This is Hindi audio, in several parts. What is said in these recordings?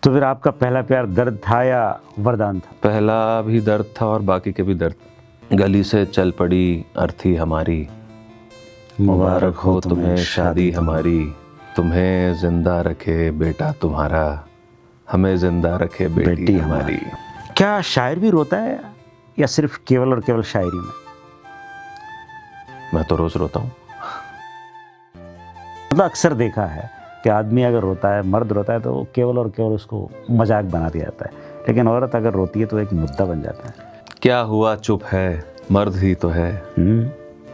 तो फिर आपका पहला प्यार दर्द था या वरदान था? पहला भी दर्द था और बाकी के भी दर्द। गली से चल पड़ी अर्थी हमारी, मुबारक हो तुम्हें शादी हमारी, तुम्हें जिंदा रखे बेटा तुम्हारा, हमें जिंदा रखे बेटी हमारी। क्या शायर भी रोता है या सिर्फ केवल और केवल शायरी में? मैं तो रोज रोता हूँ। मतलब अक्सर देखा है कि आदमी अगर रोता है, मर्द रोता है, तो वो केवल और केवल उसको मजाक बना दिया जाता है, लेकिन औरत अगर रोती है तो एक मुद्दा बन जाता है। क्या हुआ चुप है, मर्द ही तो है,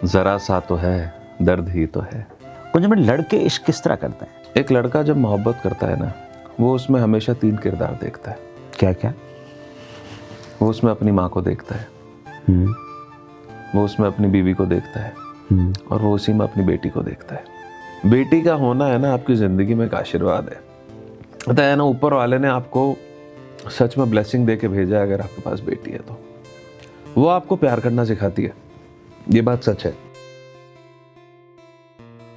जरा सा तो है, दर्द ही तो है। कुछ में लड़के इश्क किस तरह करते हैं? एक लड़का जब मोहब्बत करता है ना, वो उसमें हमेशा 3 किरदार देखता है। क्या क्या? वो उसमें अपनी माँ को देखता है, वो उसमें अपनी बीवी को देखता है, और वो उसी में अपनी बेटी को देखता है। बेटी का होना है ना आपकी जिंदगी में एक आशीर्वाद है। पता है ना, ऊपर वाले ने आपको सच में ब्लेसिंग दे के भेजा है। अगर आपके पास बेटी है तो वो आपको प्यार करना सिखाती है, ये बात सच है।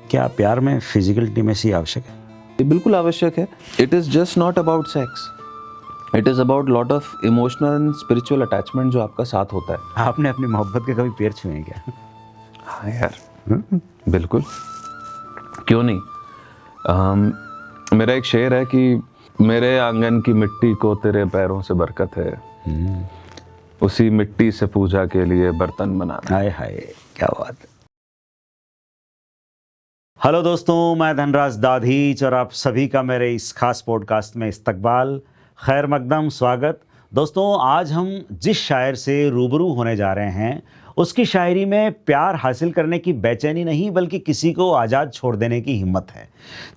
क्या प्यार में फिजिकल इंटीमेसी आवश्यक है? ये बिल्कुल आवश्यक है। It is just not about sex, it is about lot of emotional and spiritual attachment जो आपका साथ होता है। आपने अपनी मोहब्बत के कभी पैर छुए हैं क्या? हाँ यार, बिल्कुल, क्यों नहीं। मेरा एक शेर है कि मेरे आंगन की मिट्टी को तेरे पैरों से बरकत है, उसी मिट्टी से पूजा के लिए बर्तन बनाना। हाय हाय, क्या बात है। हेलो दोस्तों, मैं धनराज दाधीच और आप सभी का मेरे इस खास पॉडकास्ट में इस्तकबाल, खैर मकदम, स्वागत। दोस्तों, आज हम जिस शायर से रूबरू होने जा रहे हैं उसकी शायरी में प्यार हासिल करने की बेचैनी नहीं बल्कि किसी को आज़ाद छोड़ देने की हिम्मत है।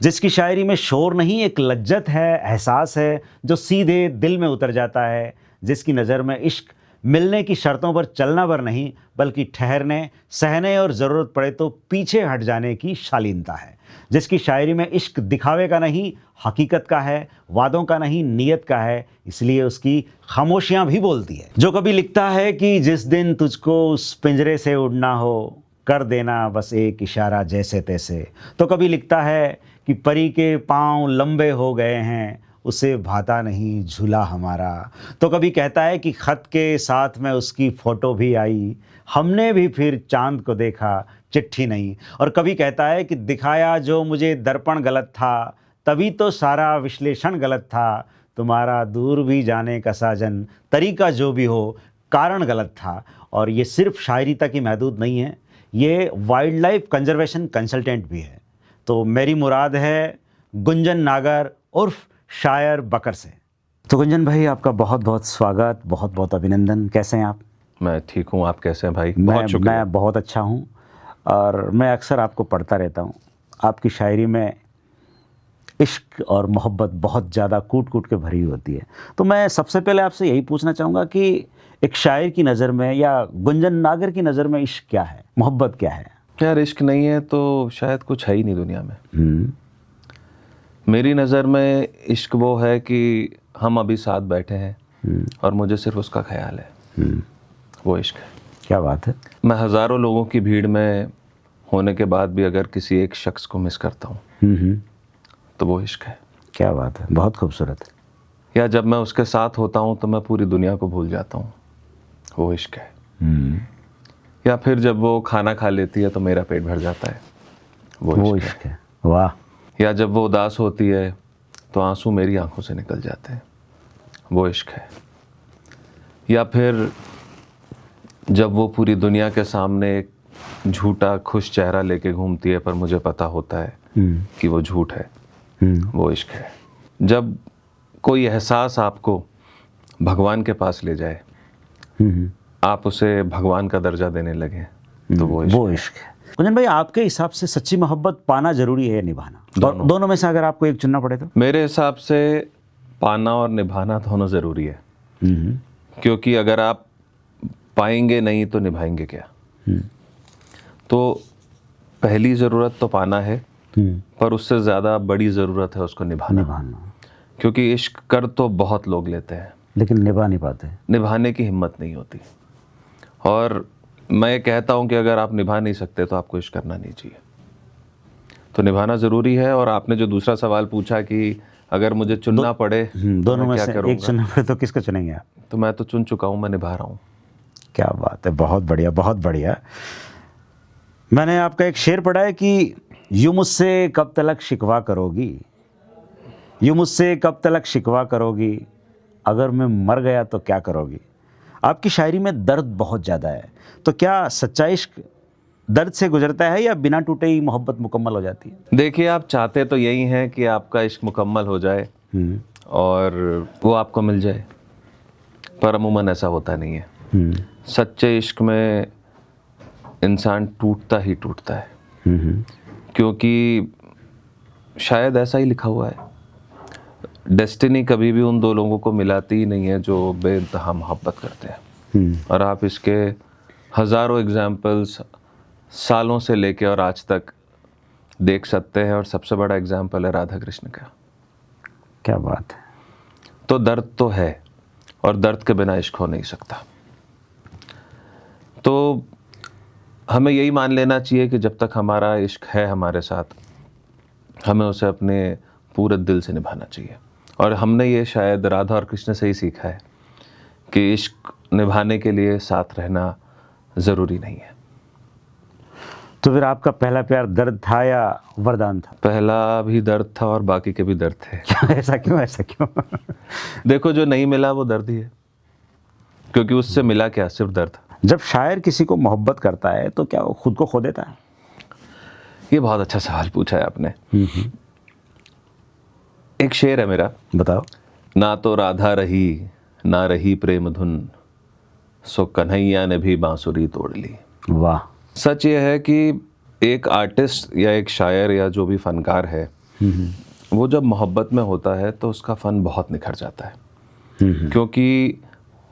जिसकी शायरी में शोर नहीं, एक लज्जत है, एहसास है जो सीधे दिल में उतर जाता है। जिसकी नज़र में इश्क मिलने की शर्तों पर चलना पर नहीं बल्कि ठहरने, सहने और ज़रूरत पड़े तो पीछे हट जाने की शालीनता है। जिसकी शायरी में इश्क दिखावे का नहीं, हकीकत का है, वादों का नहीं, नीयत का है, इसलिए उसकी खामोशियां भी बोलती है। जो कभी लिखता है कि जिस दिन तुझको उस पिंजरे से उड़ना हो, कर देना बस एक इशारा जैसे तैसे। तो कभी लिखता है कि परी के पाँव लंबे हो गए हैं, उसे भाता नहीं झूला हमारा। तो कभी कहता है कि ख़त के साथ में उसकी फ़ोटो भी आई, हमने भी फिर चांद को देखा, चिट्ठी नहीं। और कभी कहता है कि दिखाया जो मुझे दर्पण गलत था, तभी तो सारा विश्लेषण गलत था। तुम्हारा दूर भी जाने का साजन, तरीका जो भी हो, कारण गलत था। और ये सिर्फ शायरी तक ही महदूद नहीं है, ये वाइल्ड लाइफ कंजर्वेशन कंसल्टेंट भी है। तो मेरी मुराद है गुंजन नागर उर्फ शायर बकर से। तो गुंजन भाई, आपका बहुत बहुत स्वागत, बहुत बहुत अभिनंदन। कैसे हैं आप? मैं ठीक हूँ, आप कैसे हैं भाई? मैं बहुत अच्छा हूँ और मैं अक्सर आपको पढ़ता रहता हूँ। आपकी शायरी में इश्क और मोहब्बत बहुत ज़्यादा कूट कूट के भरी होती है। तो मैं सबसे पहले आपसे यही पूछना चाहूँगा कि एक शायर की नज़र में या गुंजन नागर की नज़र में इश्क क्या है, मोहब्बत क्या है? यार, इश्क नहीं है तो शायद कुछ है ही नहीं दुनिया में। मेरी नज़र में इश्क वो है कि हम अभी साथ बैठे हैं और मुझे सिर्फ उसका ख्याल है, वो इश्क है। क्या बात है। मैं हज़ारों लोगों की भीड़ में होने के बाद भी अगर किसी एक शख्स को मिस करता हूँ तो वो इश्क है। क्या बात है, बहुत खूबसूरत है। या जब मैं उसके साथ होता हूँ तो मैं पूरी दुनिया को भूल जाता हूँ, वो इश्क है। या फिर जब वो खाना खा लेती है तो मेरा पेट भर जाता है, वो इश्क है। वाह। या जब वो उदास होती है तो आंसू मेरी आंखों से निकल जाते हैं, वो इश्क है। या फिर जब वो पूरी दुनिया के सामने एक झूठा खुश चेहरा लेके घूमती है पर मुझे पता होता है कि वो झूठ है, वो इश्क है। जब कोई एहसास आपको भगवान के पास ले जाए, आप उसे भगवान का दर्जा देने लगे, तो वो इश्क है। गुंजन भाई, आपके हिसाब से सच्ची मोहब्बत पाना जरूरी है या निभाना? दोनों में से अगर आपको एक चुनना पड़े तो? मेरे हिसाब से पाना और निभाना दोनों ज़रूरी है। क्योंकि अगर आप पाएंगे नहीं तो निभाएंगे क्या? तो पहली ज़रूरत तो पाना है, पर उससे ज़्यादा बड़ी ज़रूरत है उसको निभाना। क्योंकि इश्क कर तो बहुत लोग लेते हैं लेकिन निभा नहीं पाते, निभाने की हिम्मत नहीं होती। और मैं कहता हूं कि अगर आप निभा नहीं सकते तो आपको इश्क करना नहीं चाहिए। तो निभाना ज़रूरी है। और आपने जो दूसरा सवाल पूछा कि अगर मुझे चुनना पड़े दोनों मैं में क्या से एक करूँगा? चुनना पड़े तो किसको चुनेंगे आप? तो मैं तो चुन चुका हूँ, मैं निभा रहा हूँ। क्या बात है, बहुत बढ़िया, बहुत बढ़िया। मैंने आपका एक शेर पढ़ा है कि यूं मुझसे कब तलक शिकवा करोगी, यूं मुझसे कब तलक शिकवा करोगी, अगर मैं मर गया तो क्या करोगी। आपकी शायरी में दर्द बहुत ज़्यादा है, तो क्या सच्चा इश्क दर्द से गुजरता है या बिना टूटे ही मोहब्बत मुकम्मल हो जाती है? देखिए, आप चाहते तो यही हैं कि आपका इश्क मुकम्मल हो जाए और वो आपको मिल जाए, पर अमूमन ऐसा होता नहीं है। सच्चे इश्क में इंसान टूटता ही टूटता है, क्योंकि शायद ऐसा ही लिखा हुआ है। डेस्टिनी कभी भी उन दो लोगों को मिलाती ही नहीं है जो बेइंतहा मोहब्बत करते हैं। और आप इसके हज़ारों एग्जाम्पल्स सालों से लेके और आज तक देख सकते हैं, और सबसे बड़ा एग्जाम्पल है राधा कृष्ण का। क्या बात है। तो दर्द तो है, और दर्द के बिना इश्क हो नहीं सकता। तो हमें यही मान लेना चाहिए कि जब तक हमारा इश्क है हमारे साथ, हमें उसे अपने पूरे दिल से निभाना चाहिए। और हमने ये शायद राधा और कृष्ण से ही सीखा है कि इश्क निभाने के लिए साथ रहना ज़रूरी नहीं है। तो फिर आपका पहला प्यार दर्द था या वरदान था? पहला भी दर्द था और बाकी के भी दर्द थे। ऐसा क्यों, ऐसा क्यों? देखो, जो नहीं मिला वो दर्द ही है, क्योंकि उससे मिला क्या, सिर्फ दर्द। जब शायर किसी को मोहब्बत करता है तो क्या वो खुद को खो देता है? ये बहुत अच्छा सवाल पूछा है आपने। एक शेर है मेरा, बताओ। ना तो राधा रही ना रही प्रेम धुन, सो कन्हैया ने भी बांसुरी तोड़ ली। वाह। सच ये है कि एक आर्टिस्ट या एक शायर या जो भी फनकार है, वो जब मोहब्बत में होता है तो उसका फ़न बहुत निखर जाता है, क्योंकि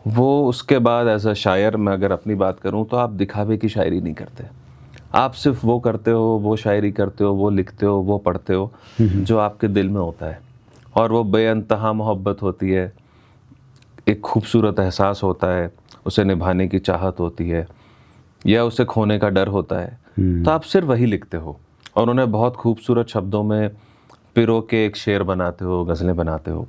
वो उसके बाद एज अ शायर, मैं अगर अपनी बात करूं तो आप दिखावे की शायरी नहीं करते। आप सिर्फ वो करते हो, वो शायरी करते हो, वो लिखते हो, वो पढ़ते हो जो आपके दिल में होता है, और वो बेअंतहा मोहब्बत होती है, एक खूबसूरत एहसास होता है, उसे निभाने की चाहत होती है, या उसे खोने का डर होता है। तो आप सिर्फ वही लिखते हो और उन्हें बहुत खूबसूरत शब्दों में पिरो के एक शेर बनाते हो, गज़लें बनाते हो।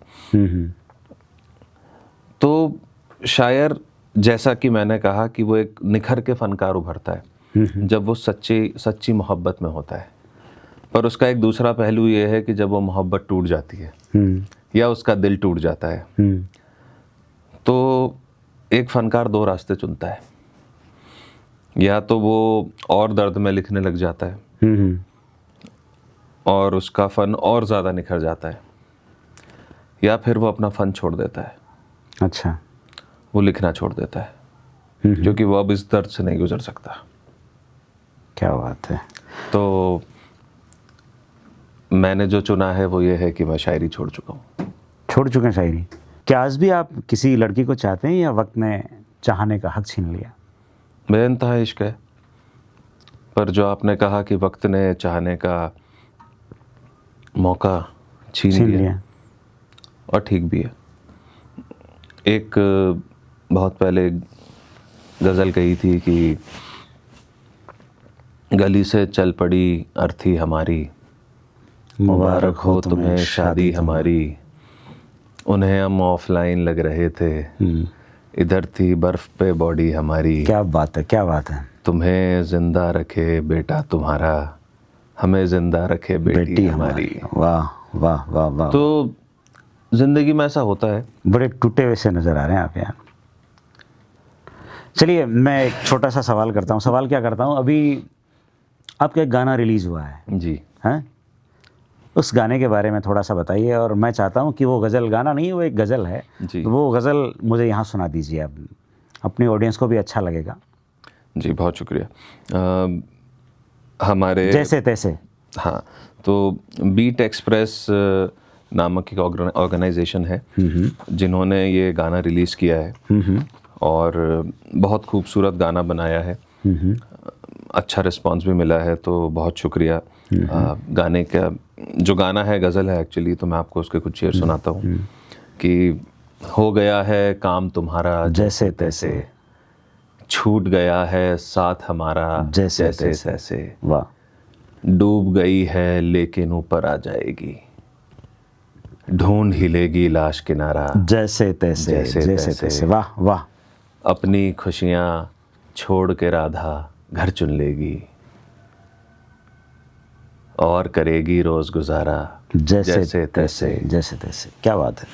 तो शायर, जैसा कि मैंने कहा कि वो एक निखर के फनकार उभरता है जब वो सच्ची मोहब्बत में होता है। पर उसका एक दूसरा पहलू ये है कि जब वो मोहब्बत टूट जाती है या उसका दिल टूट जाता है, तो एक फनकार दो रास्ते चुनता है। या तो वो और दर्द में लिखने लग जाता है और उसका फ़न और ज़्यादा निखर जाता है, या फिर वो अपना फ़न छोड़ देता है। अच्छा। वो लिखना छोड़ देता है, क्योंकि वो अब इस दर्द से नहीं गुजर सकता। क्या बात है। तो मैंने जो चुना है वो ये है कि मैं शायरी छोड़ चुका हूँ। छोड़ चुके हैं शायरी। क्या आज भी आप किसी लड़की को चाहते हैं या वक्त ने चाहने का हक छीन लिया? बेइंतहा इश्क है, पर जो आपने कहा कि वक्त ने चाहने का मौका छीन लिया, और ठीक भी है। एक बहुत पहले गज़ल कही थी कि गली से चल पड़ी अर्थी हमारी, मुबारक हो तुम्हें शादी हमारी। उन्हें हम ऑफलाइन लग रहे थे, इधर थी बर्फ पे बॉडी हमारी। क्या बात है, क्या बात है। तुम्हें जिंदा रखे बेटा तुम्हारा, हमें जिंदा रखे बेटी हमारी। वाह वाह वाह वाह। तो जिंदगी में ऐसा होता है। बड़े टूटे हुए से नज़र आ रहे हैं आप यार। चलिए, मैं एक छोटा सा सवाल करता हूँ। सवाल क्या करता हूँ, अभी आपका एक गाना रिलीज़ हुआ है जी, हैं? उस गाने के बारे में थोड़ा सा बताइए, और मैं चाहता हूँ कि वो गज़ल, गाना नहीं, वो एक गज़ल है जी। तो वो गज़ल मुझे यहाँ सुना दीजिए आप, अपनी ऑडियंस को भी अच्छा लगेगा। जी, बहुत शुक्रिया। हमारे जैसे तैसे। हाँ, तो बीट एक्सप्रेस नामक एक ऑर्गेनाइजेशन है जिन्होंने ये गाना रिलीज़ किया है, और बहुत खूबसूरत गाना बनाया है। अच्छा रिस्पांस भी मिला है, तो बहुत शुक्रिया। गाने का जो गाना है गज़ल है एक्चुअली, तो मैं आपको उसके कुछ शेर सुनाता हूँ कि हो गया है काम तुम्हारा जैसे तैसे, छूट गया है साथ हमारा जैसे तैसे। वाह। डूब गई है लेकिन ऊपर आ जाएगी, ढूंढ ही लेगी लाश किनारा, जैसे तैसे जैसे जैसे तैसे। तैसे, वाह वाह। अपनी खुशियाँ छोड़ के राधा घर चुन लेगी, और करेगी रोज गुजारा जैसे तैसे जैसे तैसे, क्या बात है।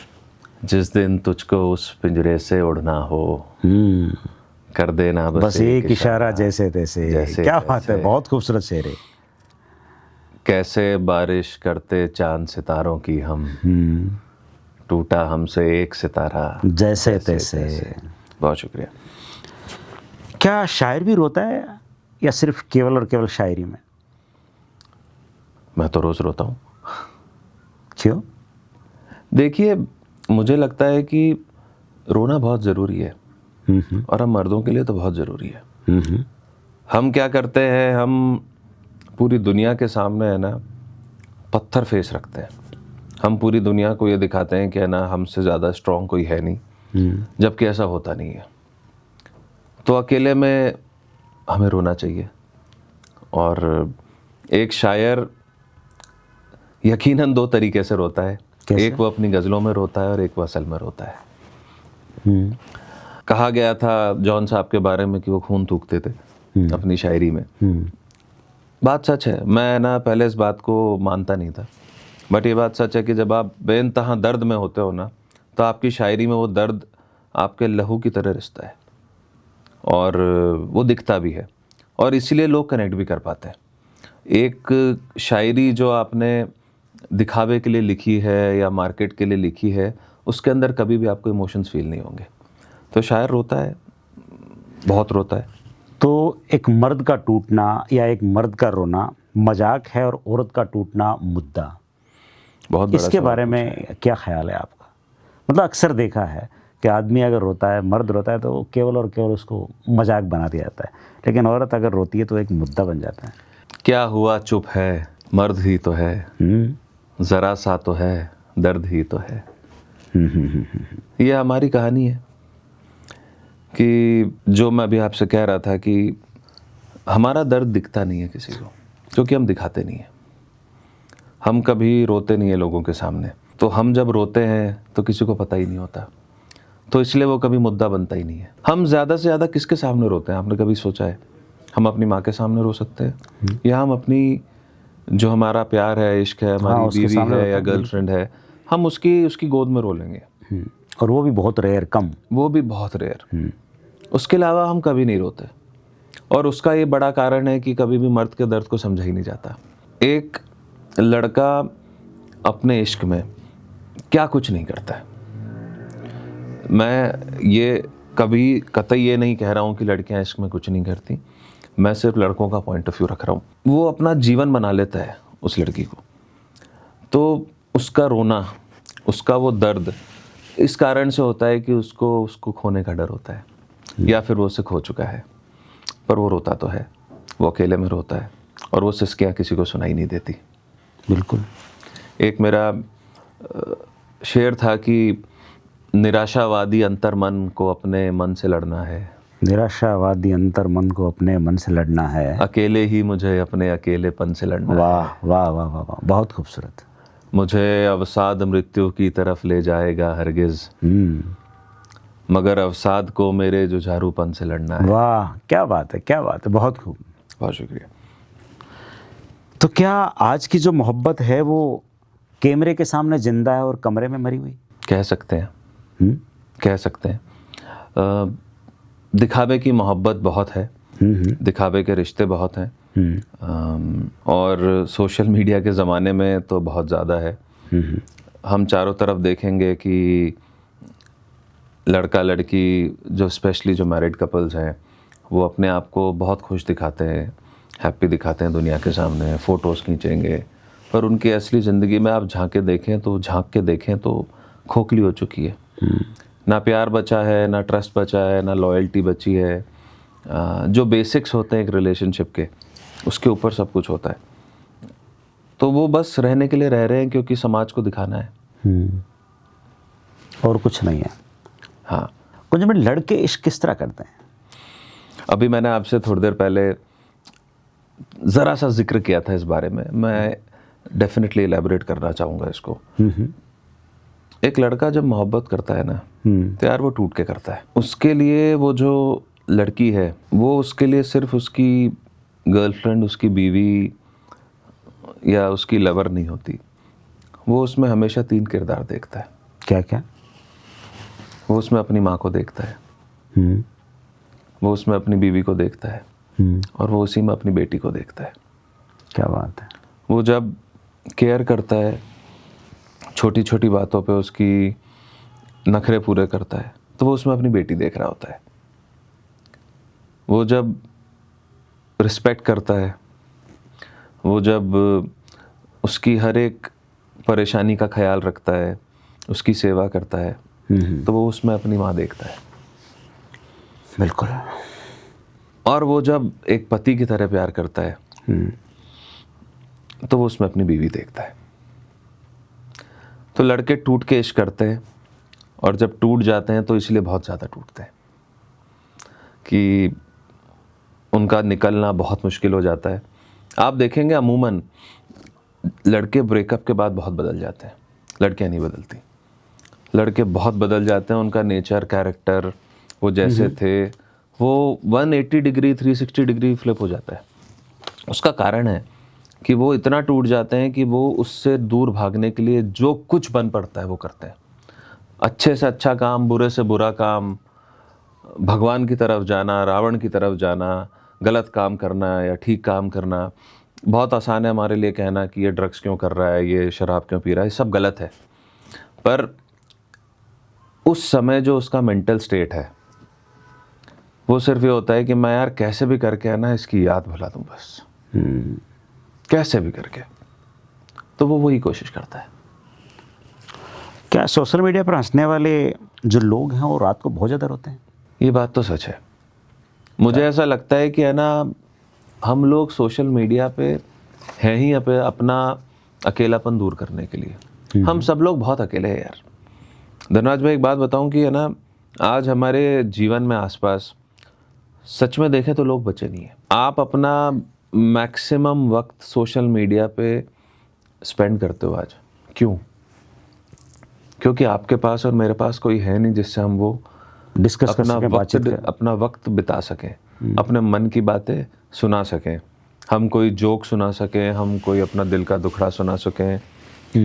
जिस दिन तुझको उस पिंजरे से उड़ना हो, कर देना बस एक इशारा, जैसे तैसे। जैसे क्या बात है, तैसे। बहुत खूबसूरत शेर है। कैसे बारिश करते चांद सितारों की हम, टूटा हमसे एक सितारा जैसे तैसे। बहुत शुक्रिया। क्या शायर भी रोता है या सिर्फ केवल और केवल शायरी में? मैं तो रोज रोता हूँ। क्यों? देखिए, मुझे लगता है कि रोना बहुत ज़रूरी है, और हम मर्दों के लिए तो बहुत ज़रूरी है। हम क्या करते हैं, हम पूरी दुनिया के सामने है ना पत्थर फेस रखते हैं। हम पूरी दुनिया को ये दिखाते हैं कि है ना हमसे ज़्यादा स्ट्रांग कोई है नहीं, जबकि ऐसा होता नहीं है। तो अकेले में हमें रोना चाहिए। और एक शायर यकीनन दो तरीके से रोता है। कैसे? एक वो अपनी गज़लों में रोता है और एक वो असल में रोता है। कहा गया था जॉन साहब के बारे में कि वो खून थूकते थे अपनी शायरी में। बात सच है, मैं ना पहले इस बात को मानता नहीं था, बट ये बात सच है कि जब आप बेइंतहा दर्द में होते हो ना, तो आपकी शायरी में वो दर्द आपके लहू की तरह रिश्ता है, और वो दिखता भी है, और इसीलिए लोग कनेक्ट भी कर पाते हैं। एक शायरी जो आपने दिखावे के लिए लिखी है या मार्केट के लिए लिखी है, उसके अंदर कभी भी आपको इमोशंस फील नहीं होंगे। तो शायर रोता है, बहुत रोता है। तो एक मर्द का टूटना या एक मर्द का रोना मजाक है, और औरत का टूटना मुद्दा। बहुत बड़ा इसके सवाल बारे पूछा है। में क्या ख्याल है आपका? मतलब अक्सर देखा है कि आदमी अगर रोता है, मर्द रोता है, तो केवल और केवल उसको मजाक बना दिया जाता है, लेकिन औरत अगर रोती है तो एक मुद्दा बन जाता है। क्या हुआ चुप है, मर्द ही तो है, ज़रा सा तो है, दर्द ही तो है। ये हमारी कहानी है कि जो मैं अभी आपसे कह रहा था कि हमारा दर्द दिखता नहीं है किसी को, क्योंकि हम दिखाते नहीं हैं। हम कभी रोते नहीं हैं लोगों के सामने, तो हम जब रोते हैं तो किसी को पता ही नहीं होता, तो इसलिए वो कभी मुद्दा बनता ही नहीं है। हम ज़्यादा से ज़्यादा किसके सामने रोते हैं, आपने कभी सोचा है? हम अपनी माँ के सामने रो सकते हैं, या हम अपनी जो हमारा प्यार है, इश्क है, हमारी उसके बीवी सामने है रोते या हैं, गर्लफ्रेंड है, हम उसकी गोद में रो लेंगे। और वो भी बहुत रेयर, कम। वो भी बहुत रेयर। उसके अलावा हम कभी नहीं रोते, और उसका ये बड़ा कारण है कि कभी भी मर्द के दर्द को समझा ही नहीं जाता। एक लड़का अपने इश्क में क्या कुछ नहीं करता है। मैं ये कभी कतई ये नहीं कह रहा हूँ कि लड़कियाँ इश्क में कुछ नहीं करती, मैं सिर्फ लड़कों का पॉइंट ऑफ व्यू रख रहा हूँ। वो अपना जीवन बना लेता है उस लड़की को, तो उसका रोना, उसका वो दर्द इस कारण से होता है कि उसको खोने का डर होता है, या फिर वो उसे खो चुका है। पर वो रोता तो है, वो अकेले में रोता है, और वो सिसकियाँ किसी को सुनाई नहीं देती। बिल्कुल। एक मेरा शेर था कि निराशावादी अंतर मन को अपने मन से लड़ना है, निराशावादी अंतर मन को अपने मन से लड़ना है, अकेले ही मुझे अपने अकेलेपन से लड़ना है। वाह वाह वाह वाह वाह, बहुत खूबसूरत। मुझे अवसाद मृत्यु की तरफ ले जाएगा हरगिज, मगर अवसाद को मेरे जुझारूपन से लड़ना है। वाह, क्या बात है, क्या बात है, बहुत खूब। बहुत शुक्रिया। तो क्या आज की जो मोहब्बत है वो कैमरे के सामने जिंदा है और कमरे में मरी हुई? कह सकते हैं, कह सकते हैं। दिखावे की मोहब्बत बहुत है, दिखावे के रिश्ते बहुत हैं, और सोशल मीडिया के ज़माने में तो बहुत ज़्यादा है। हम चारों तरफ देखेंगे कि लड़का लड़की, जो स्पेशली जो मैरिड कपल्स हैं, वो अपने आप को बहुत खुश दिखाते हैं, हैप्पी दिखाते हैं दुनिया के सामने, फ़ोटोज़ खींचेंगे, पर उनकी असली ज़िंदगी में आप झांक के देखें तो खोखली हो चुकी है। ना प्यार बचा है, ना ट्रस्ट बचा है, ना लॉयल्टी बची है। जो बेसिक्स होते हैं एक रिलेशनशिप के, उसके ऊपर सब कुछ होता है। तो वो बस रहने के लिए रह रहे हैं क्योंकि समाज को दिखाना है, और कुछ नहीं है। हाँ। कुछ में लड़के इश्क किस तरह करते हैं? अभी मैंने आपसे थोड़ी देर पहले ज़रा सा जिक्र किया था इस बारे में, मैं डेफिनेटली एलैबोरेट करना चाहूँगा इसको। एक लड़का जब मोहब्बत करता है ना तो यार वो टूट के करता है। उसके लिए वो जो लड़की है वो उसके लिए सिर्फ उसकी गर्लफ्रेंड, उसकी बीवी या उसकी लवर नहीं होती। वो उसमें हमेशा 3 किरदार देखता है। क्या क्या? वो उसमें अपनी माँ को देखता है, वो उसमें अपनी बीवी को देखता है, और वो उसी में अपनी बेटी को देखता है। क्या बात है। वो जब केयर करता है, छोटी छोटी बातों पे उसकी नखरे पूरे करता है, तो वो उसमें अपनी बेटी देख रहा होता है। वो जब रिस्पेक्ट करता है, वो जब उसकी हर एक परेशानी का ख्याल रखता है, उसकी सेवा करता है, तो वो उसमें अपनी माँ देखता है। बिल्कुल। और वो जब एक पति की तरह प्यार करता है तो वो उसमें अपनी बीवी देखता है। तो लड़के टूट के इश्क करते हैं, और जब टूट जाते हैं तो इसलिए बहुत ज़्यादा टूटते हैं कि उनका निकलना बहुत मुश्किल हो जाता है। आप देखेंगे अमूमन लड़के ब्रेकअप के बाद बहुत बदल जाते हैं, लड़कियां नहीं बदलती। लड़के बहुत बदल जाते हैं, उनका नेचर, कैरेक्टर, वो जैसे थे वो 180 डिग्री 360 डिग्री फ्लिप हो जाता है। उसका कारण है कि वो इतना टूट जाते हैं कि वो उससे दूर भागने के लिए जो कुछ बन पड़ता है वो करते हैं। अच्छे से अच्छा काम, बुरे से बुरा काम, भगवान की तरफ जाना, रावण की तरफ जाना, गलत काम करना या ठीक काम करना। बहुत आसान है हमारे लिए कहना कि ये ड्रग्स क्यों कर रहा है, ये शराब क्यों पी रहा है, ये सब गलत है। पर उस समय जो उसका मेंटल स्टेट है वो सिर्फ ये होता है कि मैं यार कैसे भी करके है ना इसकी याद भुला दूं बस, कैसे भी करके। तो वो वही कोशिश करता है। क्या सोशल मीडिया पर हंसने वाले जो लोग हैं वो रात को बहुत ज़्यादा रोते हैं? ये बात तो सच है। मुझे ऐसा लगता है कि है ना, हम लोग सोशल मीडिया पे हैं ही अपना अकेलापन दूर करने के लिए। हम सब लोग बहुत अकेले हैं यार। धनराज, मैं एक बात बताऊं कि है ना, आज हमारे जीवन में आसपास सच में देखें तो लोग बचे नहीं हैं। आप अपना मैक्सिमम वक्त सोशल मीडिया पे स्पेंड करते हो आज। क्यों? क्योंकि आपके पास और मेरे पास कोई है नहीं जिससे हम वो डिस्कस कर सकें, अपना वक्त बिता सकें, अपने मन की बातें सुना सकें, हम कोई जोक सुना सकें, हम कोई अपना दिल का दुखड़ा सुना सकें,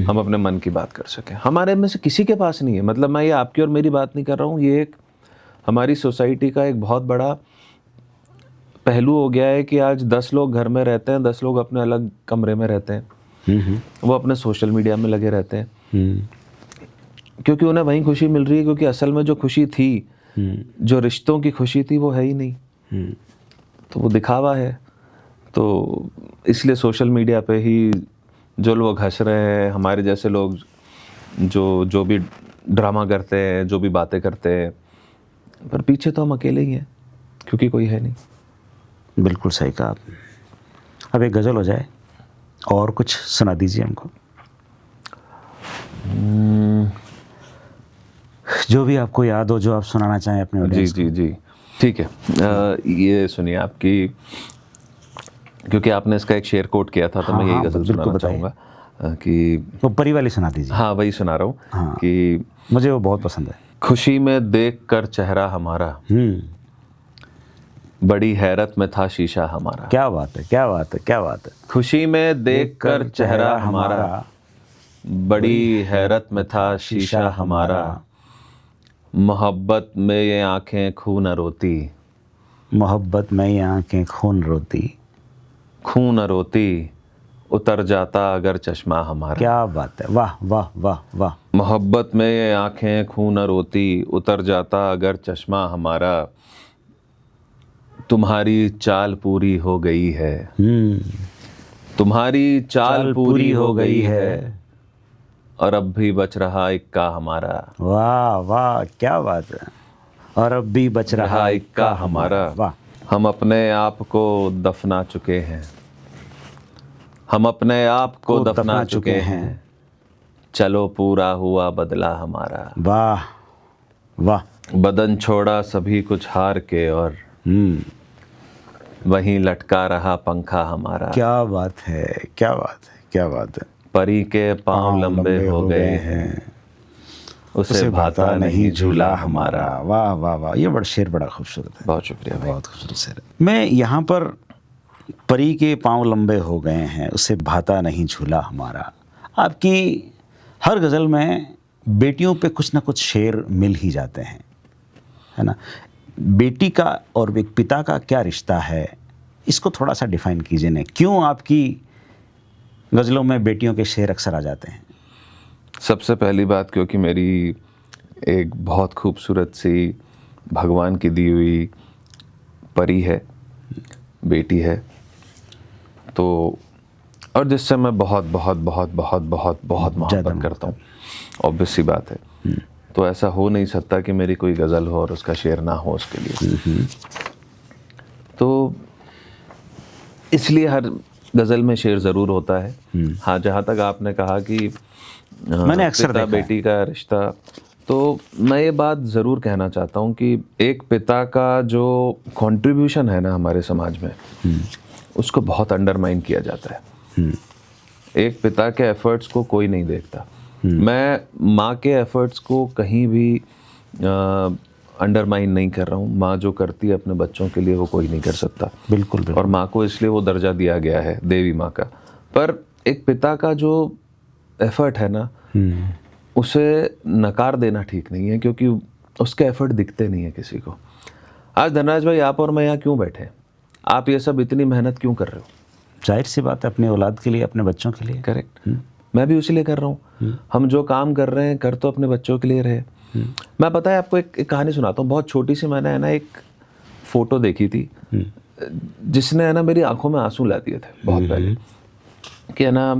हम अपने मन की बात कर सकें। हमारे में से किसी के पास नहीं है। मतलब मैं ये आपकी और मेरी बात नहीं कर रहा हूँ, ये एक हमारी सोसाइटी का एक बहुत बड़ा पहलू हो गया है कि आज 10 लोग घर में रहते हैं, 10 लोग अपने अलग कमरे में रहते हैं, वो अपने सोशल मीडिया में लगे रहते हैं, क्योंकि उन्हें वहीं खुशी मिल रही है। क्योंकि असल में जो खुशी थी, जो रिश्तों की खुशी थी, वो है ही नहीं। तो वो दिखावा है। तो इसलिए सोशल मीडिया पे ही जो लोग हंस रहे हैं, हमारे जैसे लोग जो भी ड्रामा करते हैं, जो भी बातें करते हैं, पर पीछे तो हम अकेले ही हैं क्योंकि कोई है नहीं। बिल्कुल सही कहा आपने। अब एक गज़ल हो जाए और कुछ सुना दीजिए हमको, जो भी आपको याद हो, जो आप सुनाना चाहें अपने ऑडियंस को। जी ठीक है। ये सुनिए आपकी, क्योंकि आपने इसका एक शेर कोट किया था, तो मैं यही गज़ल सुनाना चाहूँगा कि वो परी वाली सुना दीजिए। हाँ, वही सुना रहा हूँ कि मुझे वो बहुत पसंद है। खुशी में देख कर चेहरा हमारा, बड़ी हैरत में था शीशा हमारा। क्या बात है, क्या बात है, क्या बात है। खुशी में देख कर चेहरा हमारा, बड़ी हैरत में था शीशा हमारा। मोहब्बत में ये आंखें खून रोती, मोहब्बत में ये आंखें खून रोती, खून रोती उतर जाता अगर चश्मा हमारा। क्या बात है, वाह वाह वाह वाह। मोहब्बत में ये आंखें खून रोती, उतर जाता अगर चश्मा हमारा। तुम्हारी चाल पूरी हो गई है, तुम्हारी चाल पूरी हो गई है, और अब भी बच रहा इक्का हमारा। वाह वाह, क्या बात है। और अब भी बच रहा इक्का हमारा। वाह। हम अपने आप को दफना चुके हैं, हम अपने आप को दफना चुके हैं, चलो पूरा हुआ बदला हमारा। वाह वाह। बदन छोड़ा सभी कुछ हार के, और वहीं लटका रहा पंखा हमारा। क्या बात है, क्या बात है, क्या बात है। परी के पांव लंबे हो गए हैं, उसे भाता नहीं झूला हमारा। वाह वाह वाह, ये बड़ा शेर बड़ा खूबसूरत है। बहुत शुक्रिया भाई। बहुत खूबसूरत शेर है। मैं यहाँ पर परी के पाँव लंबे हो गए हैं, उसे भाता नहीं झूला हमारा। आपकी हर गज़ल में बेटियों पे कुछ ना कुछ शेर मिल ही जाते हैं, है ना। बेटी का और एक पिता का क्या रिश्ता है, इसको थोड़ा सा डिफाइन कीजिए ना। क्यों आपकी गज़लों में बेटियों के शेर अक्सर आ जाते हैं? सबसे पहली बात, क्योंकि मेरी एक बहुत खूबसूरत सी भगवान की दी हुई परी है, बेटी है, तो और जिससे मैं बहुत बहुत बहुत बहुत बहुत बहुत मोहब्बत करता हूँ, ऑब्वियस सी बात है। तो ऐसा हो नहीं सकता कि मेरी कोई गज़ल हो और उसका शेर ना हो उसके लिए। तो इसलिए हर गज़ल में शेर ज़रूर होता है। हाँ, जहाँ तक आपने कहा कि मैंने अक्सर पिता बेटी का रिश्ता, तो मैं ये बात ज़रूर कहना चाहता हूँ कि एक पिता का जो कंट्रीब्यूशन है ना हमारे समाज में, उसको बहुत अंडरमाइन किया जाता है। एक पिता के एफर्ट्स को कोई नहीं देखता। मैं माँ के एफर्ट्स को कहीं भी अंडरमाइन नहीं कर रहा हूँ। माँ जो करती है अपने बच्चों के लिए वो कोई नहीं कर सकता। बिल्कुल, बिल्कुल। और माँ को इसलिए वो दर्जा दिया गया है देवी माँ का। पर एक पिता का जो एफर्ट है ना, उसे नकार देना ठीक नहीं है, क्योंकि उसके एफर्ट दिखते नहीं है किसी को। आज धनराज भाई, आप और मैं यहाँ क्यों बैठे हैं? आप ये सब इतनी मेहनत क्यों कर रहे हो? जाहिर सी बात है, अपनी औलाद के लिए, अपने बच्चों के लिए। करेक्ट। मैं भी उसी लिए कर रहा हूँ। हम जो काम कर रहे हैं कर तो अपने बच्चों के लिए रहे। मैं पता है आपको एक कहानी सुनाता हूँ, बहुत छोटी सी। मैंने है ना एक फ़ोटो देखी थी जिसने है ना मेरी आंखों में आंसू ला दिए थे बहुत पहले। कि है ना,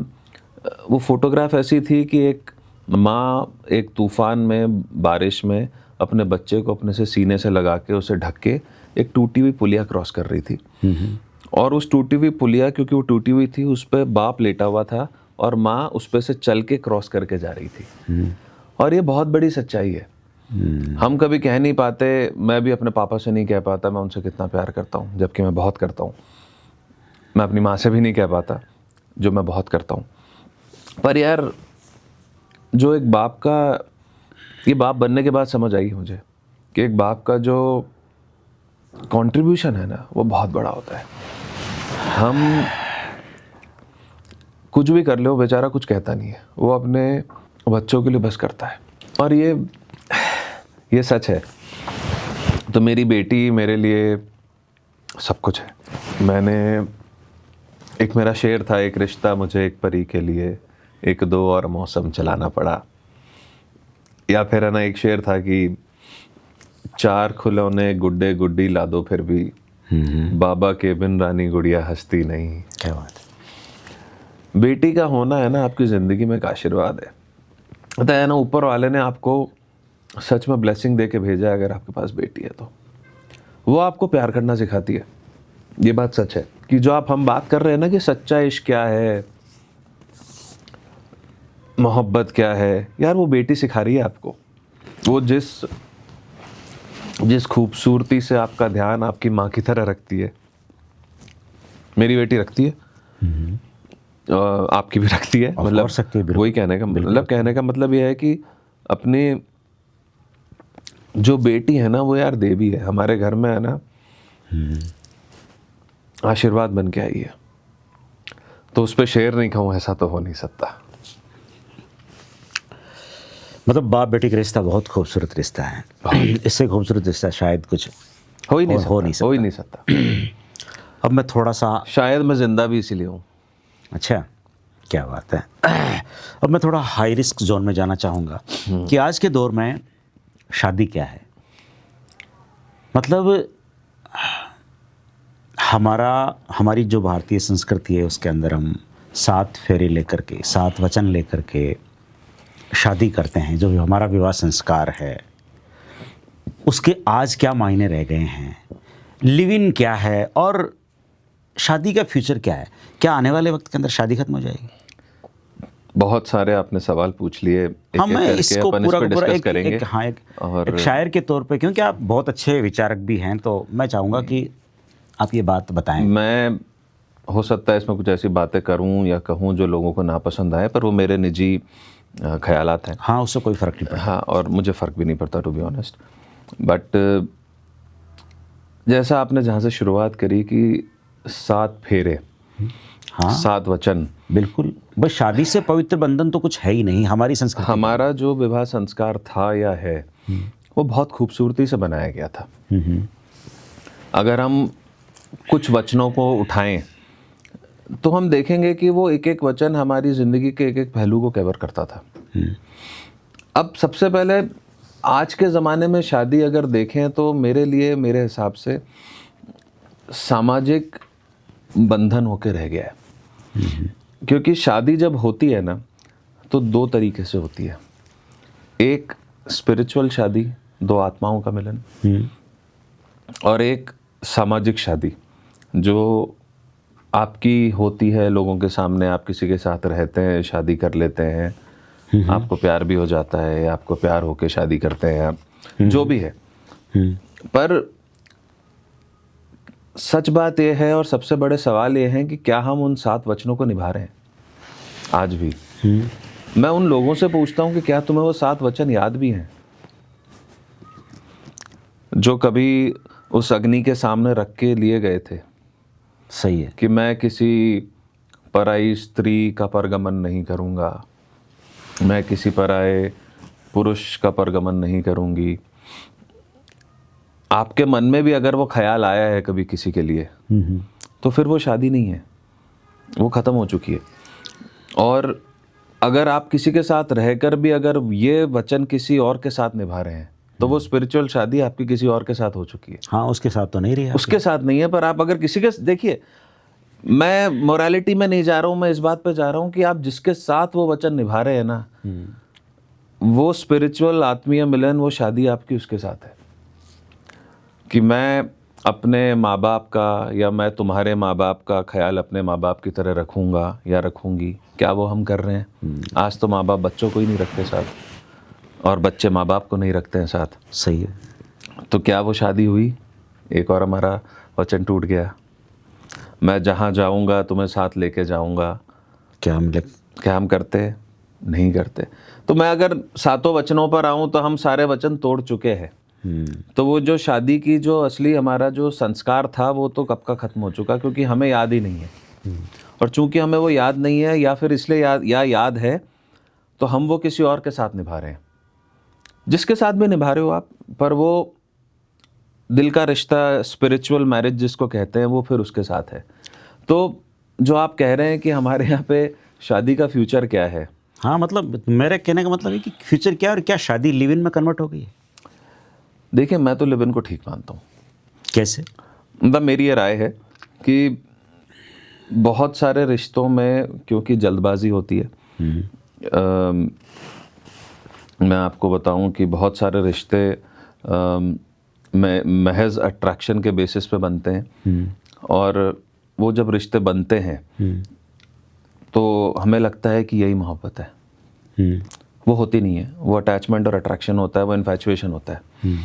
वो फोटोग्राफ ऐसी थी कि एक माँ एक तूफ़ान में, बारिश में अपने बच्चे को अपने से सीने से लगा के उसे ढक के एक टूटी हुई पुलिया क्रॉस कर रही थी। और उस टूटी हुई पुलिया, क्योंकि वो टूटी हुई थी, उस पर बाप लेटा हुआ था और माँ उस पर से चल के क्रॉस करके जा रही थी। और ये बहुत बड़ी सच्चाई है। हम कभी कह नहीं पाते, मैं भी अपने पापा से नहीं कह पाता मैं उनसे कितना प्यार करता हूँ, जबकि मैं बहुत करता हूँ। मैं अपनी माँ से भी नहीं कह पाता जो मैं बहुत करता हूँ। पर यार, जो एक बाप का, ये बाप बनने के बाद समझ आई मुझे कि एक बाप का जो कंट्रीब्यूशन है ना, वो बहुत बड़ा होता है। हम कुछ भी कर ले, वो बेचारा कुछ कहता नहीं है, वो अपने बच्चों के लिए बस करता है। और ये सच है। तो मेरी बेटी मेरे लिए सब कुछ है। एक मेरा शेर था, एक रिश्ता मुझे एक परी के लिए, एक दो और मौसम चलाना पड़ा। या फिर है ना एक शेर था कि चार खिलौने गुड्डे गुड्डी ला दो फिर भी, बाबा के बिन रानी गुड़िया हंसती नहीं। क्या बात है। बेटी का होना है ना आपकी ज़िंदगी में एक आशीर्वाद है। पता है ना, ऊपर वाले ने आपको सच में ब्लेसिंग दे के भेजा है। अगर आपके पास बेटी है तो वो आपको प्यार करना सिखाती है। ये बात सच है कि जो हम बात कर रहे हैं ना कि सच्चा इश्क क्या है, मोहब्बत क्या है, यार वो बेटी सिखा रही है आपको। वो जिस खूबसूरती से आपका ध्यान आपकी माँ की तरह रखती है, मेरी बेटी रखती है, आपकी भी रखती है। मतलब वही कहने का मतलब यह है कि अपनी जो बेटी है ना, वो यार देवी है हमारे घर में, है ना, आशीर्वाद बन के आई है। तो उस पर शेर नहीं कहूँ, ऐसा तो हो नहीं सकता। मतलब बाप बेटी का रिश्ता बहुत खूबसूरत रिश्ता है। इससे खूबसूरत रिश्ता शायद कुछ हो ही नहीं सकता। अब मैं थोड़ा सा, शायद मैं जिंदा भी इसीलिए हूँ। अच्छा, क्या बात है। अब मैं थोड़ा हाई रिस्क जोन में जाना चाहूँगा कि आज के दौर में शादी क्या है। मतलब हमारी जो भारतीय संस्कृति है उसके अंदर हम 7 फेरे लेकर के, 7 वचन लेकर के शादी करते हैं। जो हमारा विवाह संस्कार है उसके आज क्या मायने रह गए हैं, लिव इन क्या है और शादी का फ्यूचर क्या है? क्या आने वाले वक्त के अंदर शादी खत्म हो जाएगी? बहुत सारे आपने सवाल पूछ लिए। मैं इसको पूरा एक शायर के तौर पे, क्योंकि आप बहुत अच्छे विचारक भी हैं, तो मैं चाहूँगा कि आप ये बात बताएं। मैं, हो सकता है इसमें कुछ ऐसी बातें करूं या कहूं जो लोगों को नापसंद आए, पर वो मेरे निजी ख्यालात हैं। हाँ, उससे कोई फ़र्क नहीं पड़ता। हाँ, और मुझे फ़र्क भी नहीं पड़ता टू बी ऑनेस्ट। बट जैसा आपने जहाँ से शुरुआत करी कि 7 फेरे, हाँ 7 वचन, बिल्कुल, बस शादी से पवित्र बंधन तो कुछ है ही नहीं हमारी संस्कृति। हमारा जो विवाह संस्कार था या है वो बहुत खूबसूरती से बनाया गया था। अगर हम कुछ वचनों को उठाएं तो हम देखेंगे कि वो एक एक वचन हमारी ज़िंदगी के एक एक पहलू को कवर करता था। अब सबसे पहले आज के ज़माने में शादी अगर देखें तो मेरे लिए, मेरे हिसाब से सामाजिक बंधन होके रह गया है। क्योंकि शादी जब होती है ना तो 2 तरीके से होती है। एक स्पिरिचुअल शादी, 2 आत्माओं का मिलन, और एक सामाजिक शादी जो आपकी होती है लोगों के सामने। आप किसी के साथ रहते हैं, शादी कर लेते हैं, आपको प्यार भी हो जाता है, या आपको प्यार होके शादी करते हैं आप, जो भी है। पर सच बात यह है और सबसे बड़े सवाल ये हैं कि क्या हम उन 7 वचनों को निभा रहे हैं आज भी? मैं उन लोगों से पूछता हूं कि क्या तुम्हें वो 7 वचन याद भी हैं जो कभी उस अग्नि के सामने रख के लिए गए थे? सही है कि मैं किसी पराई स्त्री का परगमन नहीं करूंगा, मैं किसी पराये पुरुष का परगमन नहीं करूंगी। आपके मन में भी अगर वो ख्याल आया है कभी किसी के लिए तो फिर वो शादी नहीं है, वो ख़त्म हो चुकी है। और अगर आप किसी के साथ रहकर भी अगर ये वचन किसी और के साथ निभा रहे हैं तो वो स्पिरिचुअल शादी आपकी किसी और के साथ हो चुकी है। हाँ, उसके साथ तो नहीं रही, उसके साथ नहीं है। पर आप अगर किसी के, देखिए मैं मोरालिटी में नहीं जा रहा हूँ, मैं इस बात पे जा रहा हूँ कि आप जिसके साथ वो वचन निभा रहे हैं ना, वो स्पिरिचुअल आत्मीय मिलन, वो शादी आपकी उसके साथ है। कि मैं अपने माँ बाप का या मैं तुम्हारे माँ बाप का ख्याल अपने माँ बाप की तरह रखूँगा या रखूँगी, क्या वो हम कर रहे हैं? आज तो माँ बाप बच्चों को ही नहीं रखते साथ, और बच्चे माँ बाप को नहीं रखते हैं साथ। सही है। तो क्या वो शादी हुई? एक और हमारा वचन टूट गया, मैं जहाँ जाऊँगा तुम्हें साथ लेके जाऊँगा। क्या हम करते? नहीं करते। तो मैं अगर 7 वचनों पर आऊँ तो हम सारे वचन तोड़ चुके हैं। तो वो जो शादी की जो असली हमारा जो संस्कार था वो तो कब का ख़त्म हो चुका, क्योंकि हमें याद ही नहीं है। और चूंकि हमें वो याद नहीं है, या फिर इसलिए याद है तो हम वो किसी और के साथ निभा रहे हैं। जिसके साथ भी निभा रहे हो आप, पर वो दिल का रिश्ता, स्पिरिचुअल मैरिज जिसको कहते हैं, वो फिर उसके साथ है। तो जो आप कह रहे हैं कि हमारे यहाँ पे शादी का फ्यूचर क्या है, हाँ, मतलब मेरे कहने का मतलब है कि फ्यूचर क्या, और क्या शादी लिव इन में कन्वर्ट हो गई है? देखिए मैं तो लिव इन को ठीक मानता हूँ। कैसे? मतलब मेरी ये राय है कि बहुत सारे रिश्तों में क्योंकि जल्दबाजी होती है, मैं आपको बताऊं कि बहुत सारे रिश्ते महज अट्रैक्शन के बेसिस पे बनते हैं। और वो जब रिश्ते बनते हैं तो हमें लगता है कि यही मोहब्बत है। वो होती नहीं है, वो अटैचमेंट और अट्रैक्शन होता है, वो इन्फैचुएशन होता है।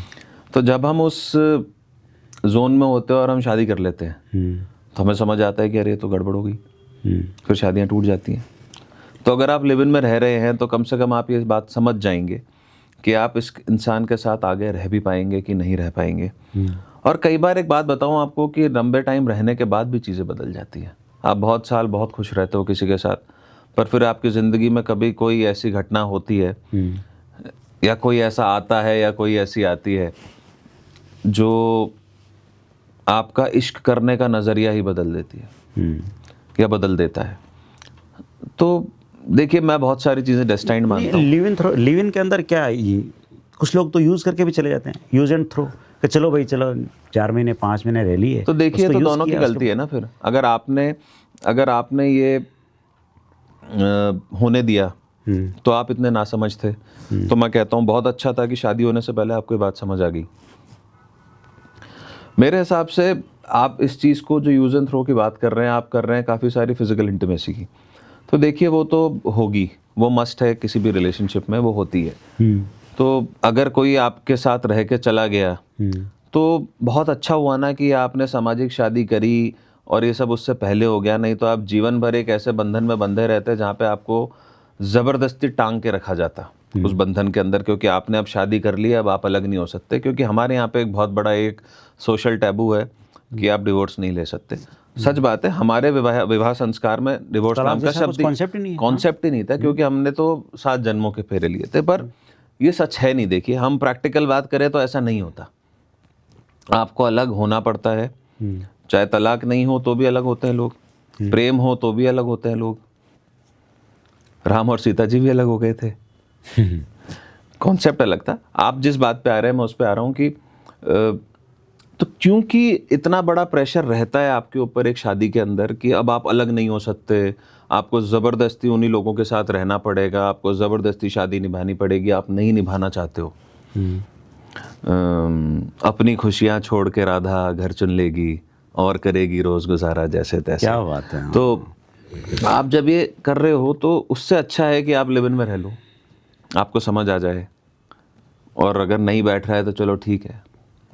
तो जब हम उस जोन में होते हैं और हम शादी कर लेते हैं तो हमें समझ आता है कि अरे ये तो गड़बड़ हो गई, फिर शादियां टूट जाती हैं। तो अगर आप लिव इन में रह रहे हैं तो कम से कम आप ये बात समझ जाएंगे कि आप इस इंसान के साथ आगे रह भी पाएंगे कि नहीं रह पाएंगे। और कई बार एक बात बताऊं आपको कि लंबे टाइम रहने के बाद भी चीज़ें बदल जाती हैं। आप बहुत साल बहुत खुश रहते हो किसी के साथ, पर फिर आपकी ज़िंदगी में कभी कोई ऐसी घटना होती है या कोई ऐसा आता है या कोई ऐसी आती है जो आपका इश्क करने का नज़रिया ही बदल देती है या बदल देता है। तो देखिए मैं बहुत सारी चीज़ें डेस्टाइन्ड मानता हूँ। लिव इन के अंदर क्या है, ये कुछ लोग तो यूज़ करके भी चले जाते हैं, यूज एंड थ्रो, कि चलो भाई चलो 4 महीने 5 महीने रह लिए। तो देखिए तो दोनों की गलती है ना। फिर अगर आपने ये होने दिया तो आप इतने नासमझ थे। तो मैं कहता हूँ बहुत अच्छा था कि शादी होने से पहले आपको ये बात समझ आ गई। मेरे हिसाब से आप इस चीज़ को जो यूज़ एंड थ्रो की बात कर रहे हैं, आप कर रहे हैं काफ़ी सारी फिजिकल इंटीमेसी की। तो देखिए वो तो होगी, वो मस्ट है, किसी भी रिलेशनशिप में वो होती है। तो अगर कोई आपके साथ रह के चला गया तो बहुत अच्छा हुआ ना कि आपने सामाजिक शादी करी और ये सब उससे पहले हो गया। नहीं तो आप जीवन भर एक ऐसे बंधन में बंधे रहते जहाँ पे आपको ज़बरदस्ती टांग के रखा जाता उस बंधन के अंदर, क्योंकि आपने अब शादी कर ली, अब आप अलग नहीं हो सकते, क्योंकि हमारे यहाँ पे एक बहुत बड़ा एक सोशल टैबू है कि आप डिवोर्स नहीं ले सकते। सच बात है, हमारे विवाह संस्कार में डिवोर्स नाम का शब्द कॉन्सेप्ट ही नहीं है। कॉन्सेप्ट ही नहीं था, क्योंकि हमने तो 7 जन्मों के फेरे लिए थे। पर ये सच है नहीं। देखिए, हम प्रैक्टिकल बात करें तो ऐसा नहीं होता। आपको अलग होना पड़ता है, चाहे तलाक नहीं हो तो भी अलग होते हैं लोग, प्रेम हो तो भी अलग होते हैं लोग। राम और सीता जी भी अलग हो गए थे। कॉन्सेप्ट अलग था। आप जिस बात पे आ रहे हैं मैं उस पे आ रहा हूँ कि तो क्योंकि इतना बड़ा प्रेशर रहता है आपके ऊपर एक शादी के अंदर कि अब आप अलग नहीं हो सकते, आपको ज़बरदस्ती उन्हीं लोगों के साथ रहना पड़ेगा, आपको ज़बरदस्ती शादी निभानी पड़ेगी, आप नहीं निभाना चाहते हो। अपनी खुशियाँ छोड़ के राधा घर चुन लेगी और करेगी रोज़ गुजारा जैसे तैसे। क्या बात है। तो आप जब ये कर रहे हो तो उससे अच्छा है कि आप लिव इन में रह लो, आपको समझ आ जाए, और अगर नहीं बैठ रहा है तो चलो ठीक है,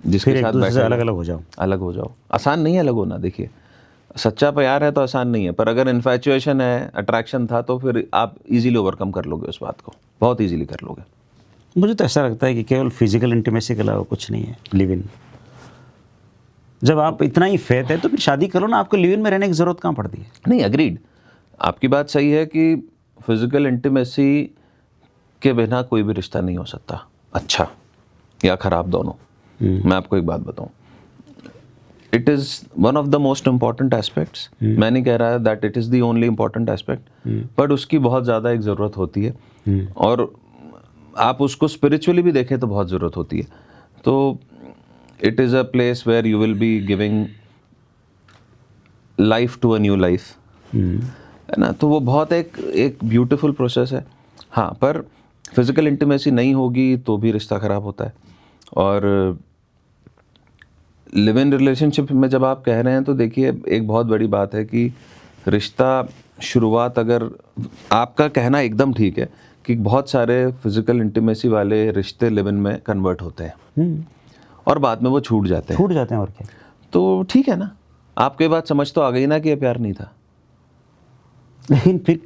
जिसके फिर साथ एक दूसरे से बैठे अलग अलग हो जाओ। अलग हो जाओ। आसान नहीं है अलग होना। देखिए, सच्चा प्यार है तो आसान नहीं है, पर अगर इन्फैचुएशन है, अट्रैक्शन था, तो फिर आप इजीली ओवरकम कर लोगे उस बात को, बहुत इजीली कर लोगे। मुझे तो ऐसा लगता है कि केवल फिजिकल इंटीमेसी के अलावा कुछ नहीं है लिव इन। जब आप इतना ही फेथ है तो फिर शादी करो ना, आपको लिव इन में रहने की ज़रूरत कहाँ पड़ती है। नहीं, अग्रीड, आपकी बात सही है कि फिजिकल इंटीमेसी के बिना कोई भी रिश्ता नहीं हो सकता, अच्छा या खराब दोनों। मैं आपको एक बात बताऊं, it is one of the most important aspects. मैं नहीं कह रहा है that it is the only important aspect, but उसकी बहुत ज़्यादा एक ज़रूरत होती है, और आप उसको स्पिरिचुअली भी देखें तो बहुत ज़रूरत होती है। तो it is a place where you will be giving life to a new life, है ना। तो वो बहुत एक ब्यूटीफुल प्रोसेस है। हाँ, पर फिजिकल इंटीमेसी नहीं होगी तो भी रिश्ता ख़राब होता है। और लिव इन रिलेशनशिप में जब आप कह रहे हैं तो देखिए, एक बहुत बड़ी बात है कि रिश्ता शुरुआत, अगर आपका कहना एकदम ठीक है कि बहुत सारे फिजिकल इंटीमेसी वाले रिश्ते लिव इन में कन्वर्ट होते हैं और बाद में वो छूट जाते हैं और क्या। तो ठीक है ना, आपको ये बात समझ तो आ गई ना कि ये प्यार नहीं था। लेकिन फिर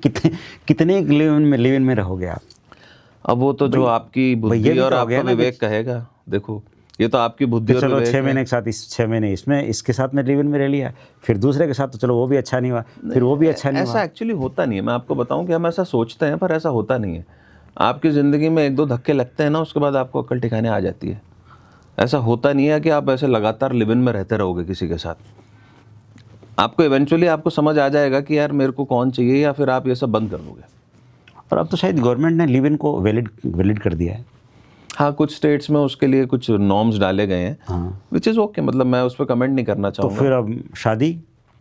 कितने लिव इन में रहोगे आप। अब वो तो जो आपकी बुद्धि और आपका विवेक कहेगा। देखो, ये तो आपकी बुद्धि और चलो विवेक 6 महीने के साथ 6 महीने इसमें इसके साथ में लिव इन में रह लिया, फिर दूसरे के साथ तो चलो वो भी अच्छा नहीं हुआ, फिर वो भी अच्छा नहीं हुआ। ऐसा एक्चुअली होता नहीं है। मैं आपको बताऊं कि हम ऐसा सोचते हैं, पर ऐसा होता नहीं है। आपकी ज़िंदगी में 1-2 धक्के लगते हैं ना, उसके बाद आपको अक्ल ठिकाने आ जाती है। ऐसा होता नहीं है कि आप ऐसे लगातार लिव इन में रहते रहोगे किसी के साथ। आपको इवेंचुअली आपको समझ आ जाएगा कि यार मेरे को कौन चाहिए, या फिर आप ये सब बंद कर दोगे। और अब तो शायद गवर्नमेंट ने लिव इन को वैलिड कर दिया है। हाँ, कुछ स्टेट्स में उसके लिए कुछ नॉर्म्स डाले गए हैं, हाँ, विच इज़ ओके। मतलब मैं उस पर कमेंट नहीं करना तो चाहूँगा। फिर अब शादी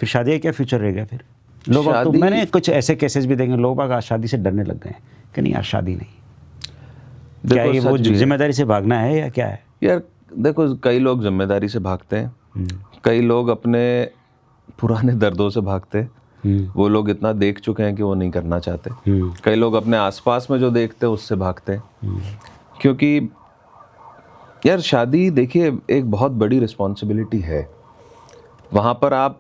का क्या फ्यूचर रहेगा फिर। लोग अब तो मैंने कुछ ऐसे केसेस भी देखे, लोग आज शादी से डरने लग गए हैं कि नहीं यार शादी नहीं। क्या ये वो जिम्मेदारी से भागना है या क्या है। यार देखो, कई लोग जिम्मेदारी से भागते हैं, कई लोग अपने पुराने दर्दों से भागते हैं। वो लोग इतना देख चुके हैं कि वो नहीं करना चाहते। कई लोग अपने आसपास में जो देखते हैं उससे भागते हैं, क्योंकि यार शादी देखिए एक बहुत बड़ी रिस्पॉन्सिबिलिटी है। वहाँ पर आप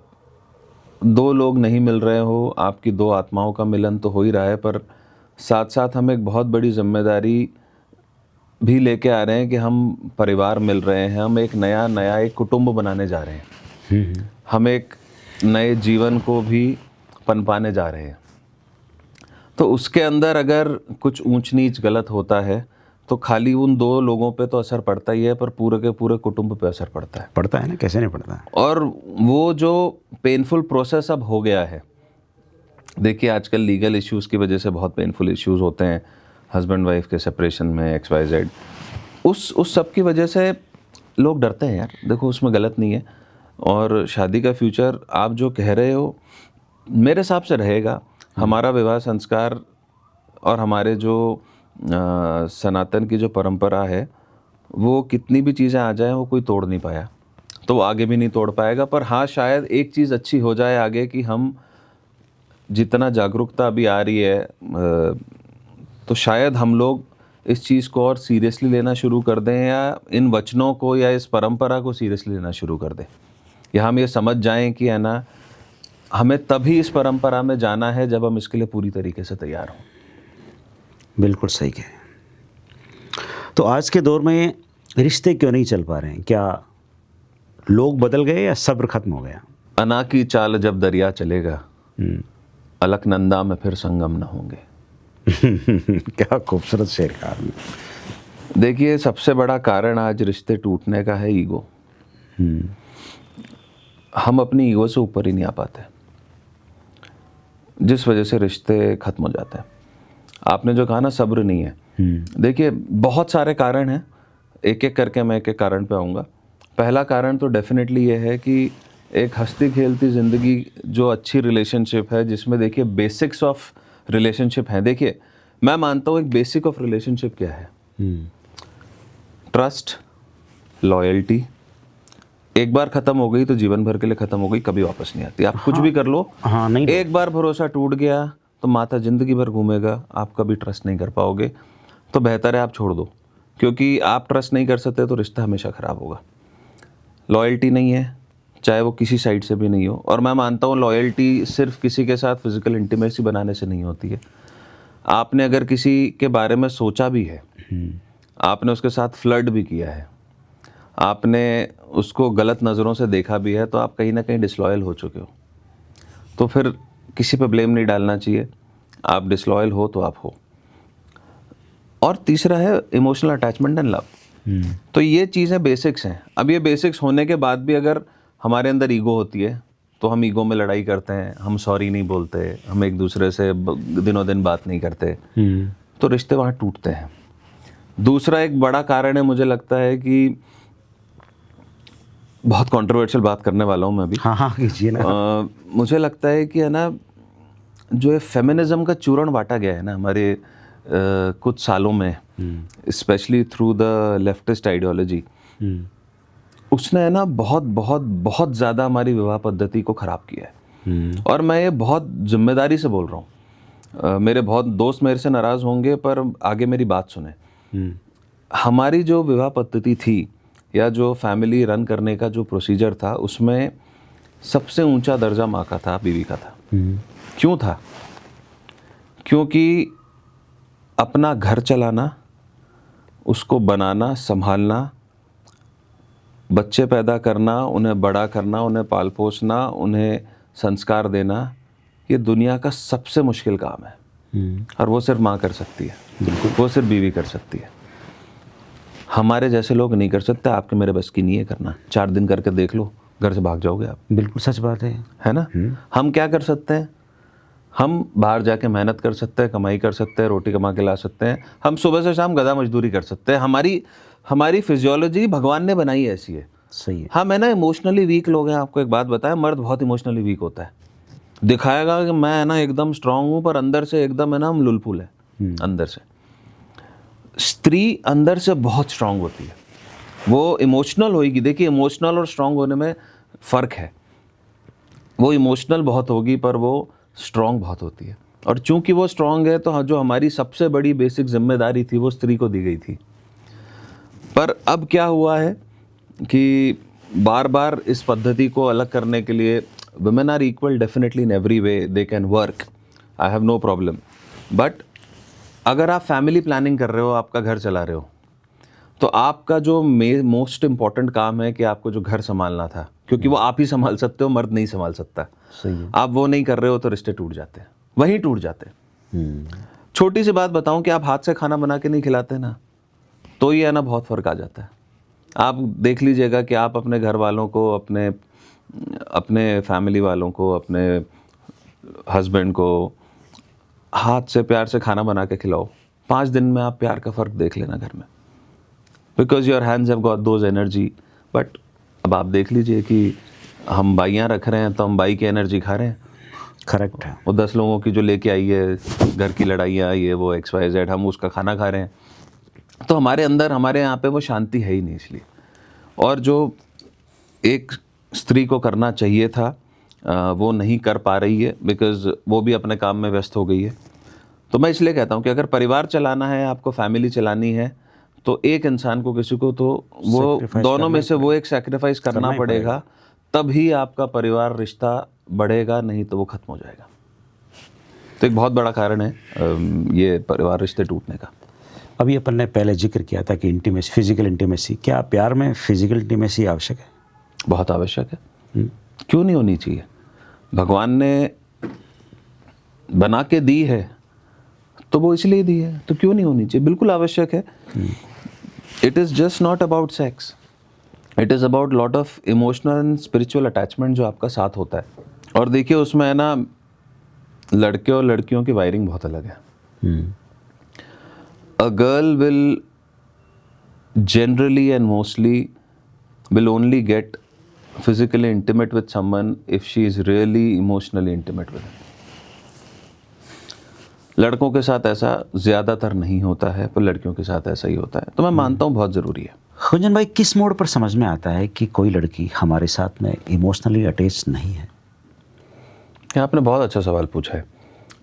2 लोग नहीं मिल रहे हो, आपकी 2 आत्माओं का मिलन तो हो ही रहा है, पर साथ साथ हम एक बहुत बड़ी जिम्मेदारी भी लेके आ रहे हैं कि हम परिवार मिल रहे हैं, हम एक नया एक कुटुंब बनाने जा रहे हैं, हम एक नए जीवन को भी पनपाने जा रहे हैं। तो उसके अंदर अगर कुछ ऊंच नीच गलत होता है तो खाली उन 2 लोगों पे तो असर पड़ता ही है, पर पूरे के पूरे कुटुंब पे असर पड़ता है ना, कैसे नहीं पड़ता है। और वो जो पेनफुल प्रोसेस अब हो गया है, देखिए आजकल लीगल इश्यूज़ की वजह से बहुत पेनफुल इश्यूज़ होते हैं, हस्बैंड वाइफ के सेपरेशन में XYZ, उस सब की वजह से लोग डरते हैं यार। देखो, उसमें गलत नहीं है। और शादी का फ्यूचर आप जो कह रहे हो मेरे हिसाब से रहेगा। हमारा विवाह संस्कार और हमारे जो सनातन की जो परंपरा है, वो कितनी भी चीज़ें आ जाएं वो कोई तोड़ नहीं पाया, तो वो आगे भी नहीं तोड़ पाएगा। पर हाँ, शायद एक चीज़ अच्छी हो जाए आगे कि हम जितना जागरूकता अभी आ रही है, तो शायद हम लोग इस चीज़ को और सीरियसली लेना शुरू कर दें, या इन वचनों को या इस परंपरा को सीरियसली लेना शुरू कर दें, या हम ये समझ जाएं कि है ना, हमें तभी इस परंपरा में जाना है जब हम इसके लिए पूरी तरीके से तैयार हों। बिल्कुल सही कहे। तो आज के दौर में रिश्ते क्यों नहीं चल पा रहे हैं? क्या लोग बदल गए या सब्र खत्म हो गया? अना की चाल जब दरिया चलेगा, अलकनंदा में फिर संगम न होंगे। क्या खूबसूरत शेर कहा आपने। देखिए, सबसे बड़ा कारण आज रिश्ते टूटने का है ईगो। हम अपनी ईगो से ऊपर ही नहीं आ पाते, जिस वजह से रिश्ते खत्म हो जाते हैं। आपने जो कहा ना, सब्र नहीं है। देखिए, बहुत सारे कारण हैं, एक एक करके मैं एक एक कारण पे आऊँगा। पहला कारण तो डेफिनेटली ये है कि एक हंसती खेलती ज़िंदगी जो अच्छी रिलेशनशिप है, जिसमें देखिए बेसिक्स ऑफ रिलेशनशिप हैं। देखिए, मैं मानता हूँ एक बेसिक ऑफ रिलेशनशिप क्या है? Trust, loyalty. एक बार ख़त्म हो गई तो जीवन भर के लिए ख़त्म हो गई, कभी वापस नहीं आती। आप कुछ भी कर लो, हाँ, नहीं एक बार भरोसा टूट गया तो माथा ज़िंदगी भर घूमेगा, आप कभी ट्रस्ट नहीं कर पाओगे। तो बेहतर है आप छोड़ दो, क्योंकि आप ट्रस्ट नहीं कर सकते तो रिश्ता हमेशा ख़राब होगा। लॉयल्टी नहीं है, चाहे वो किसी साइड से भी नहीं हो। और मैं मानता हूँ लॉयल्टी सिर्फ किसी के साथ फिजिकल इंटीमेसी बनाने से नहीं होती है। आपने अगर किसी के बारे में सोचा भी है, आपने उसके साथ फ्लर्ट भी किया है, आपने उसको गलत नज़रों से देखा भी है, तो आप कहीं ना कहीं डिसलॉयल हो चुके हो। तो फिर किसी पे ब्लेम नहीं डालना चाहिए। आप डिसलॉयल हो तो आप हो। और तीसरा है इमोशनल अटैचमेंट एंड लव। तो ये चीज़ें बेसिक्स हैं। अब ये बेसिक्स होने के बाद भी अगर हमारे अंदर ईगो होती है तो हम ईगो में लड़ाई करते हैं, हम सॉरी नहीं बोलते, हम एक दूसरे से दिनों दिन बात नहीं करते, तो रिश्ते वहाँ टूटते हैं। दूसरा एक बड़ा कारण है, मुझे लगता है कि बहुत कंट्रोवर्शियल बात करने वाला हूँ मैं भी। हाँ कीजिए ना। मुझे लगता है कि है ना, जो फेमिनिज्म का चूर्ण बांटा गया है ना हमारे कुछ सालों में, specially through the leftist ideology, उसने है ना बहुत बहुत बहुत ज़्यादा हमारी विवाह पद्धति को ख़राब किया है। और मैं ये बहुत जिम्मेदारी से बोल रहा हूँ। मेरे बहुत दोस्त मेरे से नाराज़ होंगे, पर आगे मेरी बात सुने। हमारी जो विवाह पद्धति थी या जो फैमिली रन करने का जो प्रोसीजर था, उसमें सबसे ऊंचा दर्जा माँ का था, बीवी का था। क्यों था? क्योंकि अपना घर चलाना, उसको बनाना, संभालना, बच्चे पैदा करना, उन्हें बड़ा करना, उन्हें पाल पोसना, उन्हें संस्कार देना, ये दुनिया का सबसे मुश्किल काम है। और वो सिर्फ माँ कर सकती है, वो सिर्फ बीवी कर सकती है। हमारे जैसे लोग नहीं कर सकते। आपके मेरे बस की नहीं है करना। 4 दिन करके देख लो, घर से भाग जाओगे आप। बिल्कुल सच बात है ना? हम क्या कर सकते हैं? हम बाहर जाके मेहनत कर सकते हैं, कमाई कर सकते हैं, रोटी कमा के ला सकते हैं। हम सुबह से शाम गधा मजदूरी कर सकते हैं। हमारी फिजियोलॉजी भगवान ने बनाई ऐसी है। सही है। हम है ना इमोशनली वीक लोग हैं। आपको एक बात बताएं, मर्द बहुत इमोशनली वीक होता है। दिखाएगा कि मैं है ना एकदम स्ट्रांग हूँ, पर अंदर से एकदम है ना हम लुलफुल है अंदर से। स्त्री अंदर से बहुत स्ट्रांग होती है, वो इमोशनल होगी। देखिए, इमोशनल और स्ट्रांग होने में फ़र्क है। वो इमोशनल बहुत होगी पर वो स्ट्रांग बहुत होती है। और चूंकि वो स्ट्रांग है तो जो हमारी सबसे बड़ी बेसिक जिम्मेदारी थी वो स्त्री को दी गई थी। पर अब क्या हुआ है कि बार बार इस पद्धति को अलग करने के लिए, women are equal definitely in every way, they can work, I have no problem, but अगर आप फैमिली प्लानिंग कर रहे हो, आपका घर चला रहे हो, तो आपका जो मोस्ट इम्पॉर्टेंट काम है कि आपको जो घर संभालना था, क्योंकि वो आप ही संभाल सकते हो, मर्द नहीं संभाल सकता। सही है। आप वो नहीं कर रहे हो तो रिश्ते टूट जाते हैं, वहीं टूट जाते हैं। छोटी सी बात बताऊं कि आप हाथ से खाना बना के नहीं खिलाते ना, तो ये है ना बहुत फ़र्क आ जाता है। आप देख लीजिएगा कि आप अपने घर वालों को, अपने फैमिली वालों को, अपने हस्बैंड को हाथ से प्यार से खाना बना के खिलाओ, 5 दिन में आप प्यार का फ़र्क देख लेना घर में, because your hands have got those energy. But अब आप देख लीजिए कि हम बाइयाँ रख रहे हैं तो हम बाई की एनर्जी खा रहे हैं। करेक्ट है। वो 10 लोगों की जो लेके आई है, घर की लड़ाइयाँ, ये वो XYZ, हम उसका खाना खा रहे हैं। तो हमारे अंदर, हमारे यहाँ पे वो शांति है ही नहीं। इसलिए, और जो एक स्त्री को करना चाहिए था वो नहीं कर पा रही है, बिकॉज़ वो भी अपने काम में व्यस्त हो गई है। तो मैं इसलिए कहता हूँ कि अगर परिवार चलाना है, आपको फैमिली चलानी है, तो एक इंसान को, किसी को, तो वो दोनों में से वो एक सैक्रिफाइस करना पड़ेगा, तभी आपका परिवार रिश्ता बढ़ेगा, नहीं तो वो खत्म हो जाएगा। तो एक बहुत बड़ा कारण है ये परिवार रिश्ते टूटने का। अभी अपन ने पहले जिक्र किया था कि इंटीमेसी, फिजिकल इंटीमेसी, क्या प्यार में फिजिकल इंटीमेसी आवश्यक है? बहुत आवश्यक है। क्यों नहीं होनी चाहिए? भगवान ने बना के दी है तो वो इसलिए दी है, तो क्यों नहीं होनी चाहिए? बिल्कुल आवश्यक है। It is just not about sex, it is about lot of emotional and spiritual attachment जो आपका साथ होता है। और देखिए उसमें है ना, लड़के और लड़कियों की वायरिंग बहुत अलग है। A girl will generally and mostly will only get physically intimate with someone if she is really emotionally intimate with him. लड़कों के साथ ऐसा ज़्यादातर नहीं होता है, पर लड़कियों के साथ ऐसा ही होता है। तो मैं मानता हूँ बहुत ज़रूरी है। गुंजन भाई, किस मोड़ पर समझ में आता है कि कोई लड़की हमारे साथ में इमोशनली अटैच नहीं है? ये आपने बहुत अच्छा सवाल पूछा है।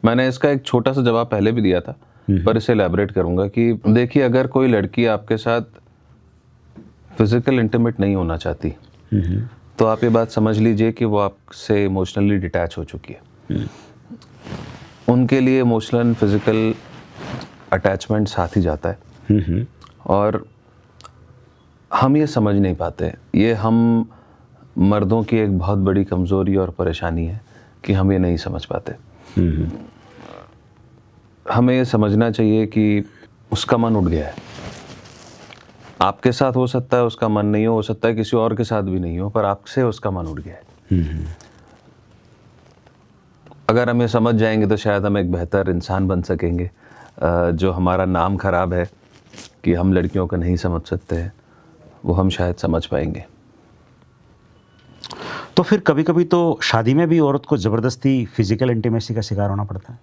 मैंने इसका एक छोटा सा जवाब पहले भी दिया था, पर इसे एलैबोरेट करूँगा कि देखिए, अगर कोई लड़की आपके साथ फिज़िकल इंटीमेट नहीं होना चाहती तो आप ये बात समझ लीजिए कि वो आपसे इमोशनली डिटैच हो चुकी है। उनके लिए इमोशनल एंड फिज़िकल अटैचमेंट साथ ही जाता है और हम ये समझ नहीं पाते। ये हम मर्दों की एक बहुत बड़ी कमज़ोरी और परेशानी है कि हम ये नहीं समझ पाते। हमें ये समझना चाहिए कि उसका मन उठ गया है। आपके साथ हो सकता है उसका मन नहीं हो सकता है किसी और के साथ भी नहीं हो, पर आपसे उसका मन उठ गया है। अगर हम ये समझ जाएंगे तो शायद हम एक बेहतर इंसान बन सकेंगे। जो हमारा नाम खराब है कि हम लड़कियों को नहीं समझ सकते हैं, वो हम शायद समझ पाएंगे। तो फिर कभी कभी तो शादी में भी औरत को ज़बरदस्ती फिजिकल इंटीमेसी का शिकार होना पड़ता है।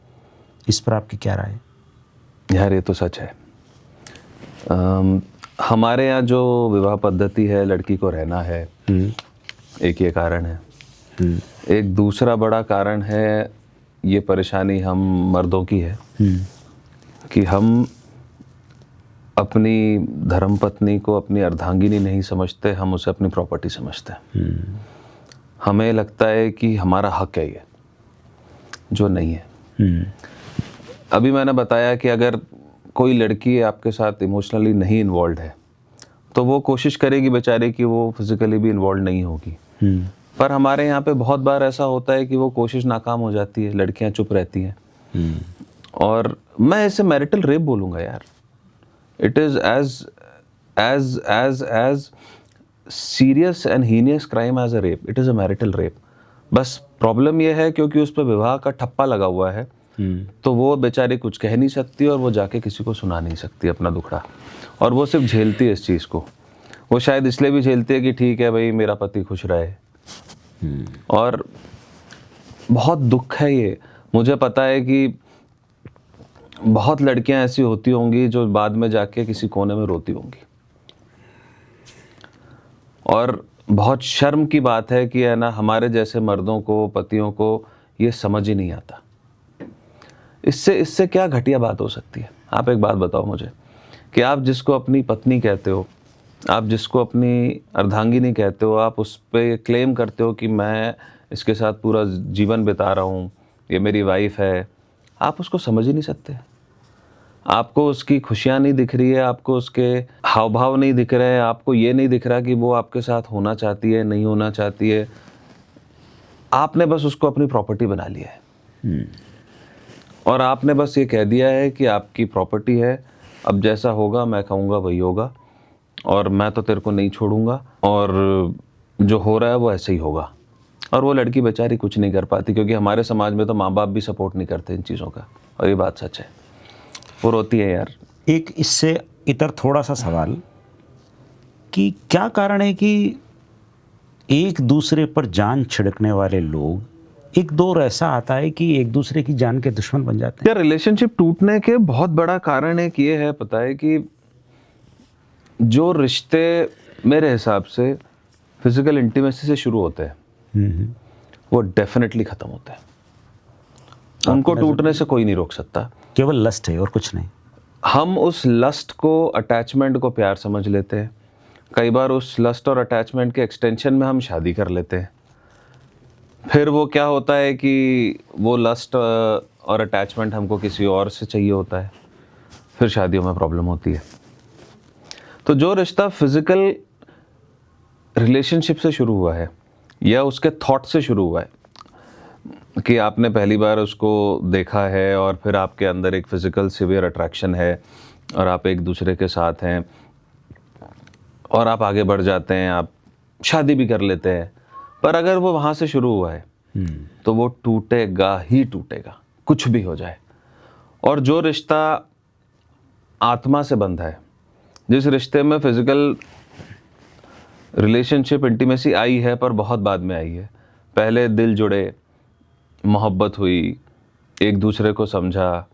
इस पर आपकी क्या राय है? यार ये तो सच है। हमारे यहाँ जो विवाह पद्धति है, लड़की को रहना है, एक ये कारण है। एक दूसरा बड़ा कारण है, ये परेशानी हम मर्दों की है कि हम अपनी धर्मपत्नी को अपनी अर्धांगिनी नहीं समझते, हम उसे अपनी प्रॉपर्टी समझते हैं। हमें लगता है कि हमारा हक है ये, जो नहीं है। अभी मैंने बताया कि अगर कोई लड़की आपके साथ इमोशनली नहीं इन्वॉल्व है तो वो कोशिश करेगी बेचारे कि वो फिजिकली भी इन्वॉल्व नहीं होगी। पर हमारे यहाँ पे बहुत बार ऐसा होता है कि वो कोशिश नाकाम हो जाती है, लड़कियाँ चुप रहती हैं। और मैं इसे मैरिटल रेप बोलूँगा यार। It is as serious and heinous crime as a rape. It is a marital rape. बस प्रॉब्लम ये है क्योंकि उस पर विवाह का ठप्पा लगा हुआ है, तो वो बेचारी कुछ कह नहीं सकती और वो जाके किसी को सुना नहीं सकती अपना दुखड़ा, और वो सिर्फ झेलती है इस चीज़ को। वो शायद इसलिए भी झेलती है कि ठीक है भाई, मेरा पति खुश रहे। और बहुत दुख है ये। मुझे पता है कि बहुत लड़कियां ऐसी होती होंगी जो बाद में जाके किसी कोने में रोती होंगी। और बहुत शर्म की बात है कि है ना, हमारे जैसे मर्दों को, पतियों को ये समझ ही नहीं आता। इससे क्या घटिया बात हो सकती है? आप एक बात बताओ मुझे कि आप जिसको अपनी पत्नी कहते हो, आप जिसको अपनी अर्धांगिनी कहते हो, आप उस पर क्लेम करते हो कि मैं इसके साथ पूरा जीवन बिता रहा हूँ, ये मेरी वाइफ है, आप उसको समझ ही नहीं सकते। आपको उसकी खुशियाँ नहीं दिख रही है, आपको उसके हाव भाव नहीं दिख रहे हैं, आपको ये नहीं दिख रहा कि वो आपके साथ होना चाहती है, नहीं होना चाहती है। आपने बस उसको अपनी प्रॉपर्टी बना लिया है। और आपने बस ये कह दिया है कि आपकी प्रॉपर्टी है, अब जैसा होगा मैं कहूँगा वही होगा, और मैं तो तेरे को नहीं छोड़ूंगा, और जो हो रहा है वो ऐसे ही होगा। और वो लड़की बेचारी कुछ नहीं कर पाती, क्योंकि हमारे समाज में तो माँ बाप भी सपोर्ट नहीं करते इन चीज़ों का, और ये बात सच है। वो रोती है यार। एक इससे इतर थोड़ा सा सवाल कि क्या कारण है कि एक दूसरे पर जान छिड़कने वाले लोग, एक दौर ऐसा आता है कि एक दूसरे की जान के दुश्मन बन जाते हैं? यार रिलेशनशिप टूटने के बहुत बड़ा कारण एक ये है, पता है, कि जो रिश्ते मेरे हिसाब से फिजिकल इंटीमेसी से शुरू होते हैं वो डेफिनेटली ख़त्म होते हैं। उनको टूटने से कोई नहीं रोक सकता। केवल लस्ट है और कुछ नहीं। हम उस लस्ट को, अटैचमेंट को प्यार समझ लेते हैं। कई बार उस लस्ट और अटैचमेंट के एक्सटेंशन में हम शादी कर लेते हैं। फिर वो क्या होता है कि वो लस्ट और अटैचमेंट हमको किसी और से चाहिए होता है, फिर शादियों में प्रॉब्लम होती है। तो जो रिश्ता फिजिकल रिलेशनशिप से शुरू हुआ है या उसके थॉट से शुरू हुआ है कि आपने पहली बार उसको देखा है और फिर आपके अंदर एक फिजिकल सिवियर अट्रैक्शन है और आप एक दूसरे के साथ हैं और आप आगे बढ़ जाते हैं, आप शादी भी कर लेते हैं, पर अगर वो वहाँ से शुरू हुआ है तो वो टूटेगा ही टूटेगा, कुछ भी हो जाए। और जो रिश्ता आत्मा से बंधा है, जिस रिश्ते में फिजिकल रिलेशनशिप इंटीमेसी आई है पर बहुत बाद में आई है, पहले दिल जुड़े, मोहब्बत हुई, एक दूसरे को समझा,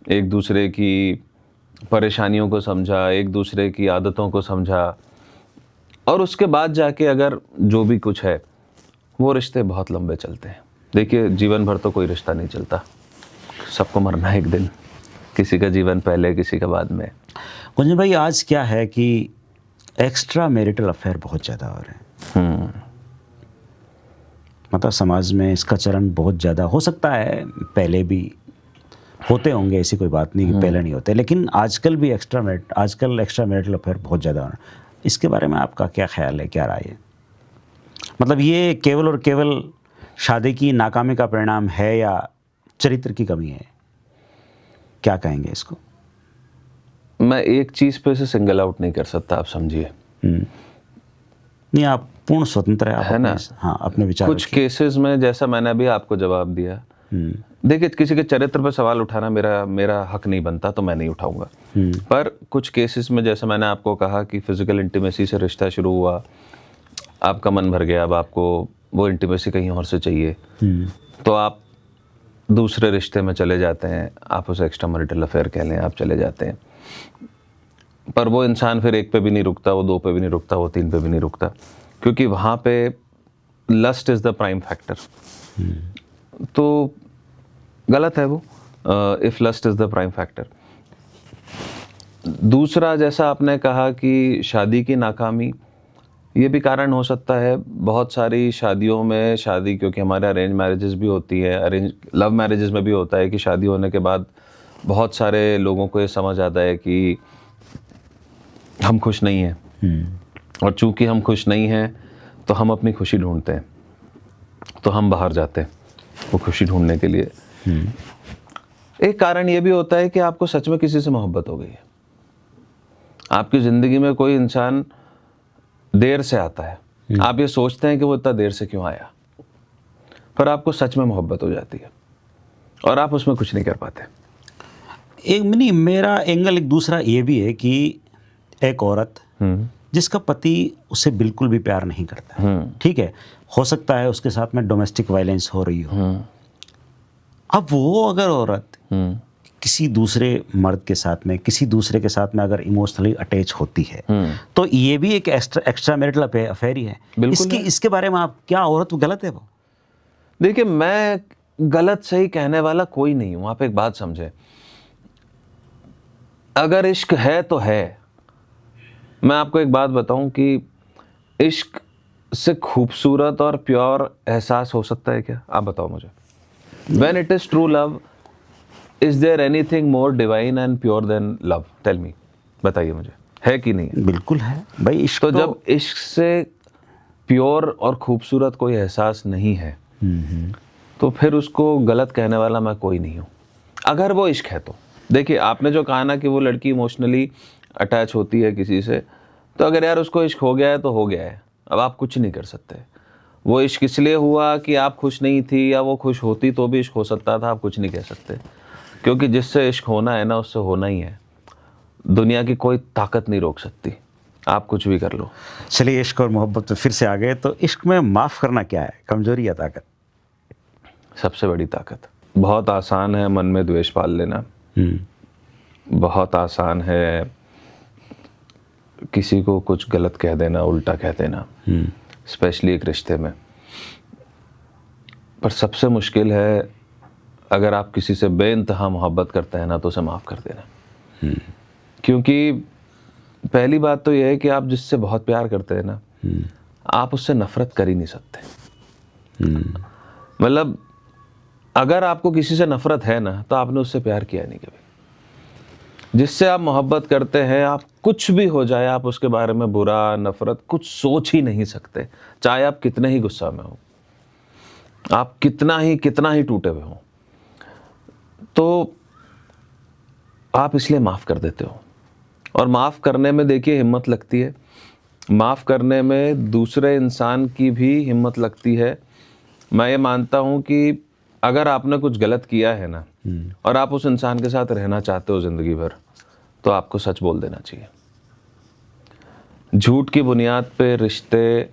एक दूसरे की परेशानियों को समझा, एक दूसरे की आदतों को समझा, और उसके बाद जाके अगर जो भी कुछ है, वो रिश्ते बहुत लंबे चलते हैं। देखिए, जीवन भर तो कोई रिश्ता नहीं चलता, सबको मरना है एक दिन, किसी का जीवन पहले, किसी का बाद में। कुंजन भाई, आज क्या है कि एक्स्ट्रा मैरिटल अफेयर बहुत ज़्यादा हो रहे हैं। मतलब समाज में इसका चलन बहुत ज़्यादा, हो सकता है पहले भी होते होंगे, ऐसी कोई बात नहीं कि पहले नहीं होते, लेकिन आजकल भी एक्स्ट्रा मैरिटल अफेयर बहुत ज़्यादा हो रहे हैं। इसके बारे में आपका क्या ख्याल है, क्या राय है? मतलब ये केवल और केवल शादी की नाकामी का परिणाम है या चरित्र की कमी है? क्या कहेंगे इसको? मैं एक चीज़ पे से सिंगल आउट नहीं कर सकता, आप समझिए। नहीं, आप पूर्ण स्वतंत्र है, आप है ना? हाँ, अपने विचार कुछ केसेस में, जैसा मैंने अभी आपको जवाब दिया, देखिए, किसी के चरित्र पर सवाल उठाना मेरा हक नहीं बनता, तो मैं नहीं उठाऊंगा। पर कुछ केसेस में, जैसे मैंने आपको कहा कि फिजिकल इंटीमेसी से रिश्ता शुरू हुआ, आपका मन भर गया, अब आपको वो इंटीमेसी कहीं और से चाहिए, तो आप दूसरे रिश्ते में चले जाते हैं, आप उसे एक्स्ट्रा मैरिटल अफेयर कह लें, आप चले जाते हैं। पर वो इंसान फिर 1 पे भी नहीं रुकता, वो 2 पे भी नहीं रुकता, वो 3 पे भी नहीं रुकता, क्योंकि वहाँ पे lust is the prime factor. तो गलत है वो, if lust is the prime factor. दूसरा, जैसा आपने कहा कि शादी की नाकामी, ये भी कारण हो सकता है। बहुत सारी शादियों में, क्योंकि हमारे अरेंज मैरिजेस भी होती है, अरेंज लव मैरिजेस में भी होता है कि शादी होने के बाद बहुत सारे लोगों को ये समझ आता है कि हम खुश नहीं हैं, और चूंकि हम खुश नहीं हैं तो हम अपनी खुशी ढूंढते हैं, तो हम बाहर जाते हैं वो खुशी ढूंढने के लिए। एक कारण ये भी होता है कि आपको सच में किसी से मोहब्बत हो गई है, आपकी ज़िंदगी में कोई इंसान देर से आता है, आप ये सोचते हैं कि वो इतना देर से क्यों आया, पर आपको सच में मोहब्बत हो जाती है और आप उसमें कुछ नहीं कर पाते। नहीं, मेरा एंगल एक दूसरा ये भी है कि एक औरत जिसका पति उसे बिल्कुल भी प्यार नहीं करता, ठीक है, हो सकता है उसके साथ में डोमेस्टिक वायलेंस हो रही हो, अब वो अगर औरत किसी दूसरे मर्द के साथ में, किसी दूसरे के साथ में अगर इमोशनली अटैच होती है, तो ये भी एक एक्स्ट्रा मैरिटल अफेयर ही है। इसके बारे में आप क्या, औरत गलत है वो? देखिए, मैं गलत सही कहने वाला कोई नहीं हूं, आप एक बात समझे, अगर इश्क है तो है। मैं आपको एक बात बताऊं कि इश्क से खूबसूरत और प्योर एहसास हो सकता है क्या? आप बताओ मुझे। When it is true love, is there anything more divine and pure than love? Tell me, बताइए मुझे, है कि नहीं है? बिल्कुल है भाई। इश्क तो जब इश्क से प्योर और खूबसूरत कोई एहसास नहीं है, तो फिर उसको गलत कहने वाला मैं कोई नहीं हूँ, अगर वो इश्क है तो। देखिए, आपने जो कहा ना कि वो लड़की इमोशनली अटैच होती है किसी से, तो अगर यार उसको इश्क हो गया है तो हो गया है, अब आप कुछ नहीं कर सकते। वो इश्क इसलिए हुआ कि आप खुश नहीं थी, या वो खुश होती तो भी इश्क हो सकता था, आप कुछ नहीं कह सकते, क्योंकि जिससे इश्क होना है ना, उससे होना ही है। दुनिया की कोई ताकत नहीं रोक सकती, आप कुछ भी कर लो। चलिए, इश्क और मोहब्बत पे फिर से आ गए, तो इश्क में माफ़ करना क्या है, कमजोरी या ताकत? सबसे बड़ी ताकत। बहुत आसान है मन में द्वेष पाल लेना, बहुत आसान है किसी को कुछ गलत कह देना, उल्टा कह देना, स्पेशली एक रिश्ते में। पर सबसे मुश्किल है, अगर आप किसी से बेइंतहा मोहब्बत करते हैं ना, तो उसे माफ़ कर देना। क्योंकि पहली बात तो यह है कि आप जिससे बहुत प्यार करते हैं ना, आप उससे नफ़रत कर ही नहीं सकते। मतलब अगर आपको किसी से नफरत है ना, तो आपने उससे प्यार किया नहीं कभी। जिससे आप मोहब्बत करते हैं, आप कुछ भी हो जाए, आप उसके बारे में बुरा, नफरत कुछ सोच ही नहीं सकते, चाहे आप कितने ही गुस्सा में हो, आप कितना ही टूटे हुए हो, तो आप इसलिए माफ़ कर देते हो। और माफ़ करने में देखिए हिम्मत लगती है, माफ़ करने में दूसरे इंसान की भी हिम्मत लगती है। मैं ये मानता हूँ कि अगर आपने कुछ गलत किया है ना, और आप उस इंसान के साथ रहना चाहते हो ज़िंदगी भर, तो आपको सच बोल देना चाहिए। झूठ की बुनियाद पे रिश्ते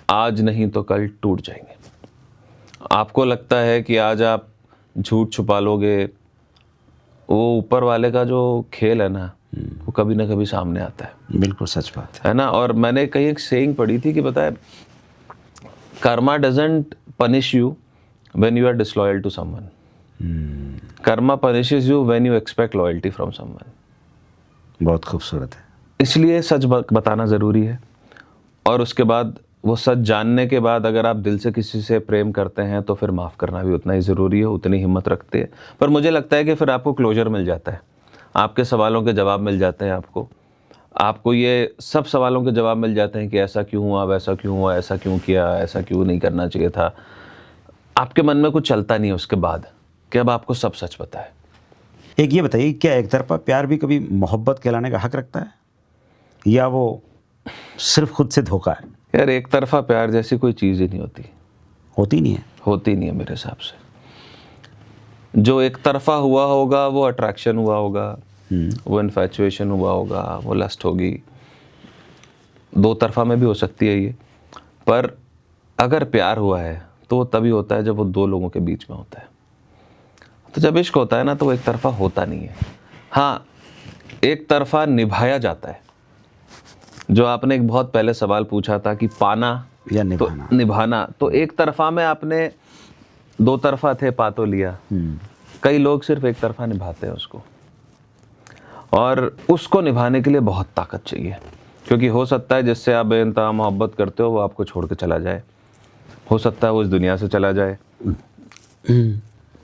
आज नहीं तो कल टूट जाएंगे। आपको लगता है कि आज आप झूठ छुपा लोगे, वो ऊपर वाले का जो खेल है ना, वो कभी ना कभी सामने आता है। बिल्कुल सच बात है ना। और मैंने कहीं एक सेइंग पढ़ी थी कि बताए, karma doesn't punish you when you are disloyal to someone, karma punishes you when you expect loyalty from someone. बहुत खूबसूरत है। इसलिए सच बताना ज़रूरी है, और उसके बाद वो सच जानने के बाद अगर आप दिल से किसी से प्रेम करते हैं तो फिर माफ़ करना भी उतना ही ज़रूरी है, उतनी हिम्मत रखते हैं। पर मुझे लगता है कि फिर आपको क्लोजर मिल जाता है, आपके सवालों के जवाब मिल जाते हैं, आपको ये सब सवालों के जवाब मिल जाते हैं कि ऐसा क्यों हुआ, वैसा क्यों हुआ, ऐसा क्यों किया, ऐसा क्यों नहीं करना चाहिए था। आपके मन में कुछ चलता नहीं है उसके बाद कि अब आपको सब सच पता है। एक ये बताइए, क्या एक तरफा प्यार भी कभी मोहब्बत कहलाने का हक रखता है, या वो सिर्फ खुद से धोखा है? यार, एक तरफा प्यार जैसी कोई चीज़ ही नहीं होती। होती नहीं है? होती नहीं है मेरे हिसाब से। जो एक तरफा हुआ होगा वो अट्रैक्शन हुआ होगा, वो इन्फैचुएशन हुआ होगा, वो लस्ट होगी। दो तरफा में भी हो सकती है ये, पर अगर प्यार हुआ है तो वो तभी होता है जब वो दो लोगों के बीच में होता है। तो जब इश्क होता है ना, तो वो एक तरफा होता नहीं है। हाँ, एक तरफा निभाया जाता है। जो आपने एक बहुत पहले सवाल पूछा था कि पाना या तो निभाना, तो एक तरफा में आपने दो तरफा थे, पा तो लिया। कई लोग सिर्फ एक तरफा निभाते हैं उसको, और उसको निभाने के लिए बहुत ताकत चाहिए, क्योंकि हो सकता है जिससे आप बेइंतहा मोहब्बत करते हो वो आपको छोड़ के चला जाए, हो सकता है वो इस दुनिया से चला जाए,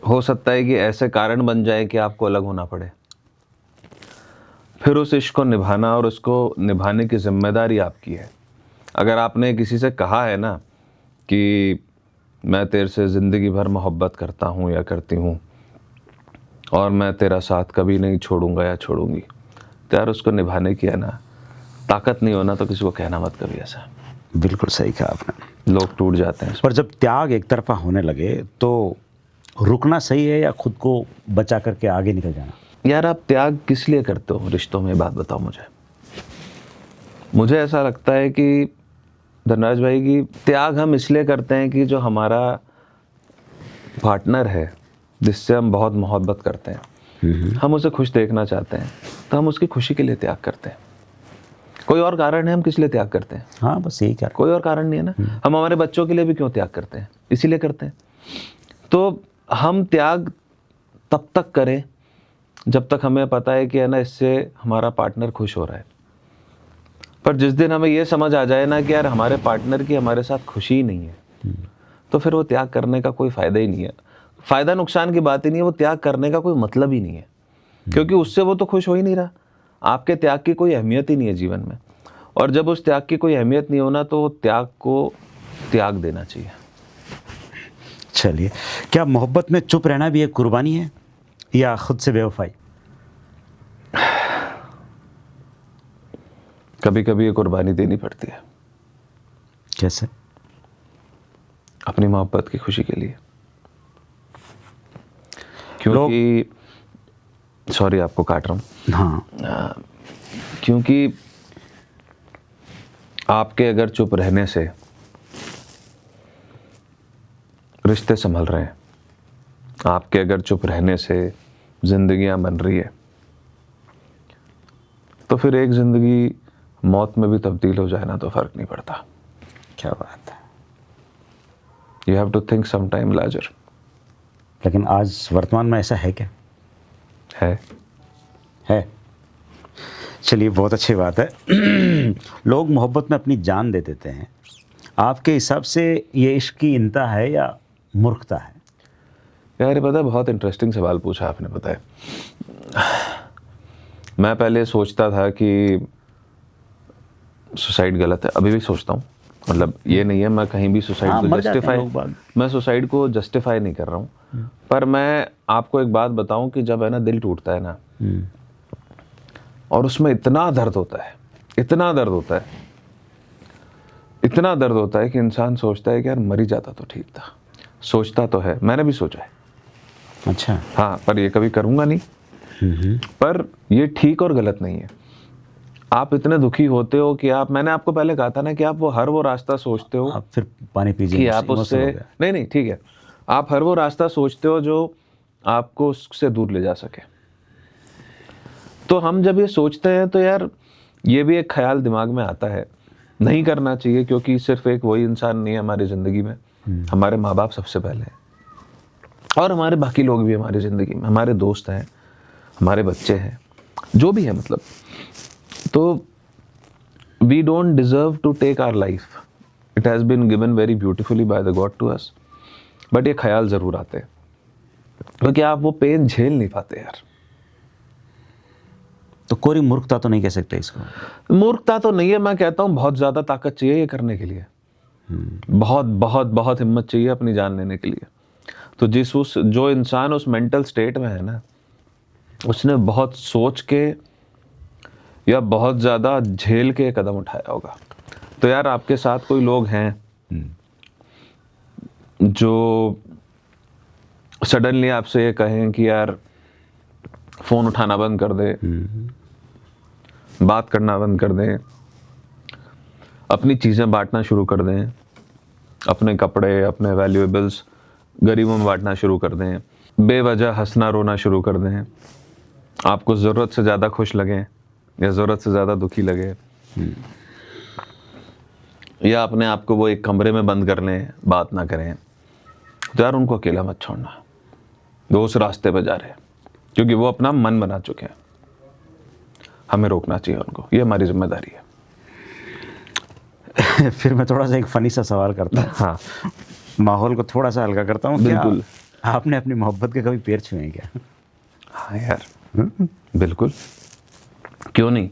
हो सकता है कि ऐसे कारण बन जाए कि आपको अलग होना पड़े। फिर उस इश्क को निभाना और उसको निभाने की जिम्मेदारी आपकी है। अगर आपने किसी से कहा है ना कि मैं तेरे से ज़िंदगी भर मोहब्बत करता हूँ या करती हूँ, और मैं तेरा साथ कभी नहीं छोड़ूंगा या छोड़ूंगी, तो यार उसको निभाने की है ना ताकत नहीं होना, तो किसी को कहना मत कभी ऐसा। बिल्कुल सही कहा आपने। लोग टूट जाते हैं। पर जब त्याग एक तरफा होने लगे तो रुकना सही है, या खुद को बचा करके आगे निकल जाना? यार, आप त्याग किस लिए करते हो रिश्तों में, बात बताओ मुझे ऐसा लगता है कि धनराज भाई की त्याग हम इसलिए करते हैं कि जो हमारा पार्टनर है, जिससे हम बहुत मोहब्बत करते हैं, हम उसे खुश देखना चाहते हैं, तो हम उसकी खुशी के लिए त्याग करते हैं। कोई और कारण है हम किस लिए त्याग करते हैं? हाँ, बस यही कारण। कोई और कारण नहीं है ना। हम हमारे बच्चों के लिए भी क्यों त्याग करते हैं? इसीलिए करते हैं। तो हम त्याग तब तक करें जब तक हमें पता है कि है ना इससे हमारा पार्टनर खुश हो रहा है। पर जिस दिन हमें ये समझ आ जाए ना कि यार हमारे पार्टनर की हमारे साथ खुशी ही नहीं है, तो फिर वो त्याग करने का कोई फ़ायदा ही नहीं है। फ़ायदा नुकसान की बात ही नहीं है, वो त्याग करने का कोई मतलब ही नहीं है, क्योंकि उससे वो तो खुश हो ही नहीं रहा। आपके त्याग की कोई अहमियत ही नहीं है जीवन में, और जब उस त्याग की कोई अहमियत नहीं होना, तो त्याग को त्याग देना चाहिए। चलिए, क्या मोहब्बत में चुप रहना भी एक कुर्बानी है, या खुद से बेवफाई? कभी कभी ये कुर्बानी देनी पड़ती है। कैसे? अपनी मोहब्बत की खुशी के लिए। क्योंकि सॉरी, आपको काट रहा हूँ। हाँ। क्योंकि आपके अगर चुप रहने से रिश्ते संभल रहे हैं, आपके अगर चुप रहने से जिंदगियां बन रही है, तो फिर एक जिंदगी मौत में भी तब्दील हो जाए ना, तो फर्क नहीं पड़ता। क्या बात है। You have to think some time larger. लेकिन आज वर्तमान में ऐसा है क्या? है। चलिए, बहुत अच्छी बात है। लोग मोहब्बत में अपनी जान दे देते हैं। आपके हिसाब से ये इश्क की इंतहा है, या मूर्खता है? यार ये पता है, बहुत इंटरेस्टिंग सवाल पूछा आपने। पता है, मैं पहले सोचता था कि सुसाइड गलत है, अभी भी सोचता हूँ। मतलब ये नहीं है मैं कहीं भी सुसाइड हाँ, को मर जाते हैं जस्टिफाई, लोग बाग। मैं सुसाइड को जस्टिफाई नहीं कर रहा हूँ। पर मैं आपको एक बात बताऊं कि जब है ना दिल टूटता है ना, और उसमें इतना दर्द होता है, इतना दर्द होता है, इतना दर्द होता है कि इंसान सोचता है कि यार मर ही जाता तो ठीक था। सोचता तो है, मैंने भी सोचा है। अच्छा। हाँ, पर ये कभी करूंगा नहीं। पर ये ठीक और गलत नहीं है। आप इतने दुखी होते हो कि आप, मैंने आपको पहले कहा था ना कि आप हर वो रास्ता सोचते हो आप फिर पानी पीजिए, कि आप emotional उससे, हो गया। नहीं ठीक है, आप हर वो रास्ता सोचते हो जो आपको उससे दूर ले जा सके। तो हम जब ये सोचते हैं तो यार ये भी एक ख्याल दिमाग में आता है, नहीं करना चाहिए, क्योंकि सिर्फ एक वही इंसान नहीं है हमारी ज़िंदगी में, हमारे माँ बाप सबसे पहले हैं, और हमारे बाकी लोग भी हमारी ज़िंदगी में, हमारे दोस्त हैं, हमारे बच्चे हैं, जो भी है मतलब। तो we don't deserve to take our life, it has been given very beautifully by the God to us. But ये ख्याल ज़रूर आते हैं, क्योंकि आप वो पेन झेल नहीं पाते यार। तो कोई मूर्खता तो नहीं कह सकते इसको? मूर्खता तो नहीं है, मैं कहता हूँ बहुत ज़्यादा ताकत चाहिए ये करने के लिए। बहुत बहुत बहुत हिम्मत चाहिए अपनी जान लेने के लिए। तो जो इंसान उस मेंटल स्टेट में है ना, उसने बहुत सोच के या बहुत ज़्यादा झेल के कदम उठाया होगा। तो यार आपके साथ कोई लोग हैं जो सडनली आपसे ये कहें कि यार फ़ोन उठाना बंद कर दे, बात करना बंद कर दें, अपनी चीज़ें बांटना शुरू कर दें, अपने कपड़े, अपने वैल्यूएबल्स गरीबों में बांटना शुरू कर दें, बेवजह हंसना रोना शुरू कर दें, आपको ज़रूरत से ज़्यादा खुश लगें या ज़रूरत से ज़्यादा दुखी लगे, या अपने आप को वो एक कमरे में बंद कर लें, बात ना करें, तो यार उनको अकेला मत छोड़ना। वो उस रास्ते पर जा रहे हैं क्योंकि वो अपना मन बना चुके हैं। हमें रोकना चाहिए उनको, ये हमारी जिम्मेदारी है। फिर मैं थोड़ा सा एक फनी सा सवाल करता हूँ। हाँ, माहौल को थोड़ा सा हल्का करता हूँ। बिल्कुल। क्या आपने अपनी मोहब्बत के कभी पैर छुए हैं क्या? हाँ यार, बिल्कुल, क्यों नहीं।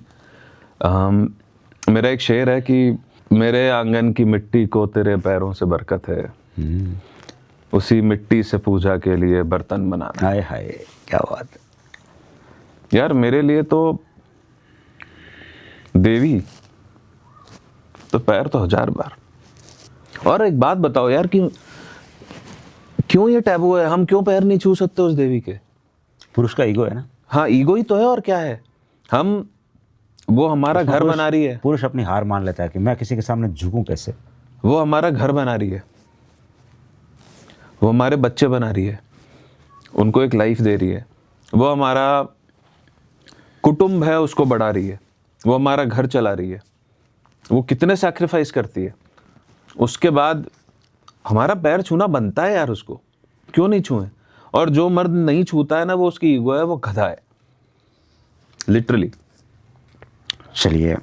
मेरा एक शेर है कि मेरे आंगन की मिट्टी को तेरे पैरों से बरकत है, उसी मिट्टी से पूजा के लिए बर्तन बनाना। हाय हाय, क्या बात है। यार मेरे लिए तो देवी तो पैर तो 1000 बार। और एक बात बताओ यार, कि क्यों ये टैबू है, हम क्यों पैर नहीं छू सकते उस देवी के? पुरुष का ईगो है ना। हाँ, ईगो ही तो है, और क्या है। वो हमारा घर बना रही है, पुरुष अपनी हार मान लेता है कि मैं किसी के सामने झुकूं कैसे। वो हमारा घर बना रही है, वो हमारे बच्चे बना रही है, उनको एक लाइफ दे रही है, वो हमारा कुटुंब है उसको बढ़ा रही है, वो हमारा घर चला रही है, वो कितने सैक्रिफाइस करती है। उसके बाद हमारा पैर छूना बनता है यार, उसको क्यों नहीं छूए। और जो मर्द नहीं छूता है ना, वो उसकी ईगो है, वो गधा है लिटरली। चलिए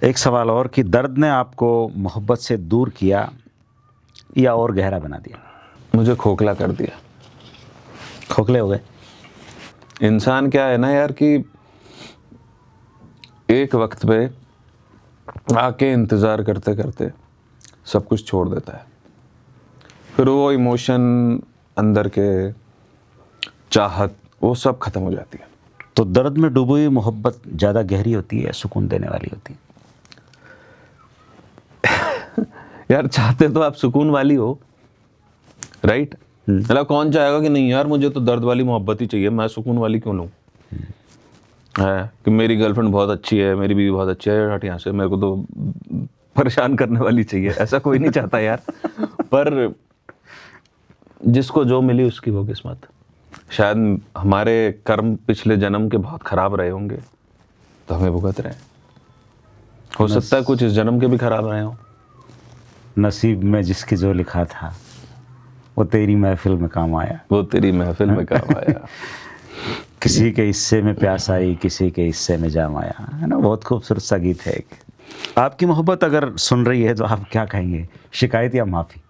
एक सवाल और, कि दर्द ने आपको मोहब्बत से दूर किया या और गहरा बना दिया? मुझे खोखला कर दिया। खोखले हो गए? इंसान क्या है ना यार, कि एक वक्त पे आके इंतज़ार करते करते सब कुछ छोड़ देता है, फिर वो इमोशन अंदर के, चाहत, वो सब खत्म हो जाती है। तो दर्द में डूबी हुई मोहब्बत ज़्यादा गहरी होती है, सुकून देने वाली होती है? यार चाहते तो आप सुकून वाली हो, राइट? मतलब कौन चाहेगा कि नहीं यार मुझे तो दर्द वाली मोहब्बत ही चाहिए, मैं सुकून वाली क्यों लूँ? है कि मेरी गर्लफ्रेंड बहुत अच्छी है, मेरी बीवी बहुत अच्छी है, हट यहाँ से, मेरे को तो परेशान करने वाली चाहिए। ऐसा कोई नहीं चाहता यार। पर जिसको जो मिली उसकी वो किस्मत। शायद हमारे कर्म पिछले जन्म के बहुत खराब रहे होंगे, तो हमें भुगत रहे हैं। हो सकता है कुछ इस जन्म के भी खराब रहे हो। नसीब में जिसकी जो लिखा था वो तेरी महफिल में काम आया, वो तेरी महफिल में काम आया। किसी के हिस्से में प्यास आई, किसी के हिस्से में जाम आया, है ना। बहुत खूबसूरत सा गीत है एक। आपकी मोहब्बत अगर सुन रही है तो आप क्या कहेंगे, शिकायत या माफ़ी?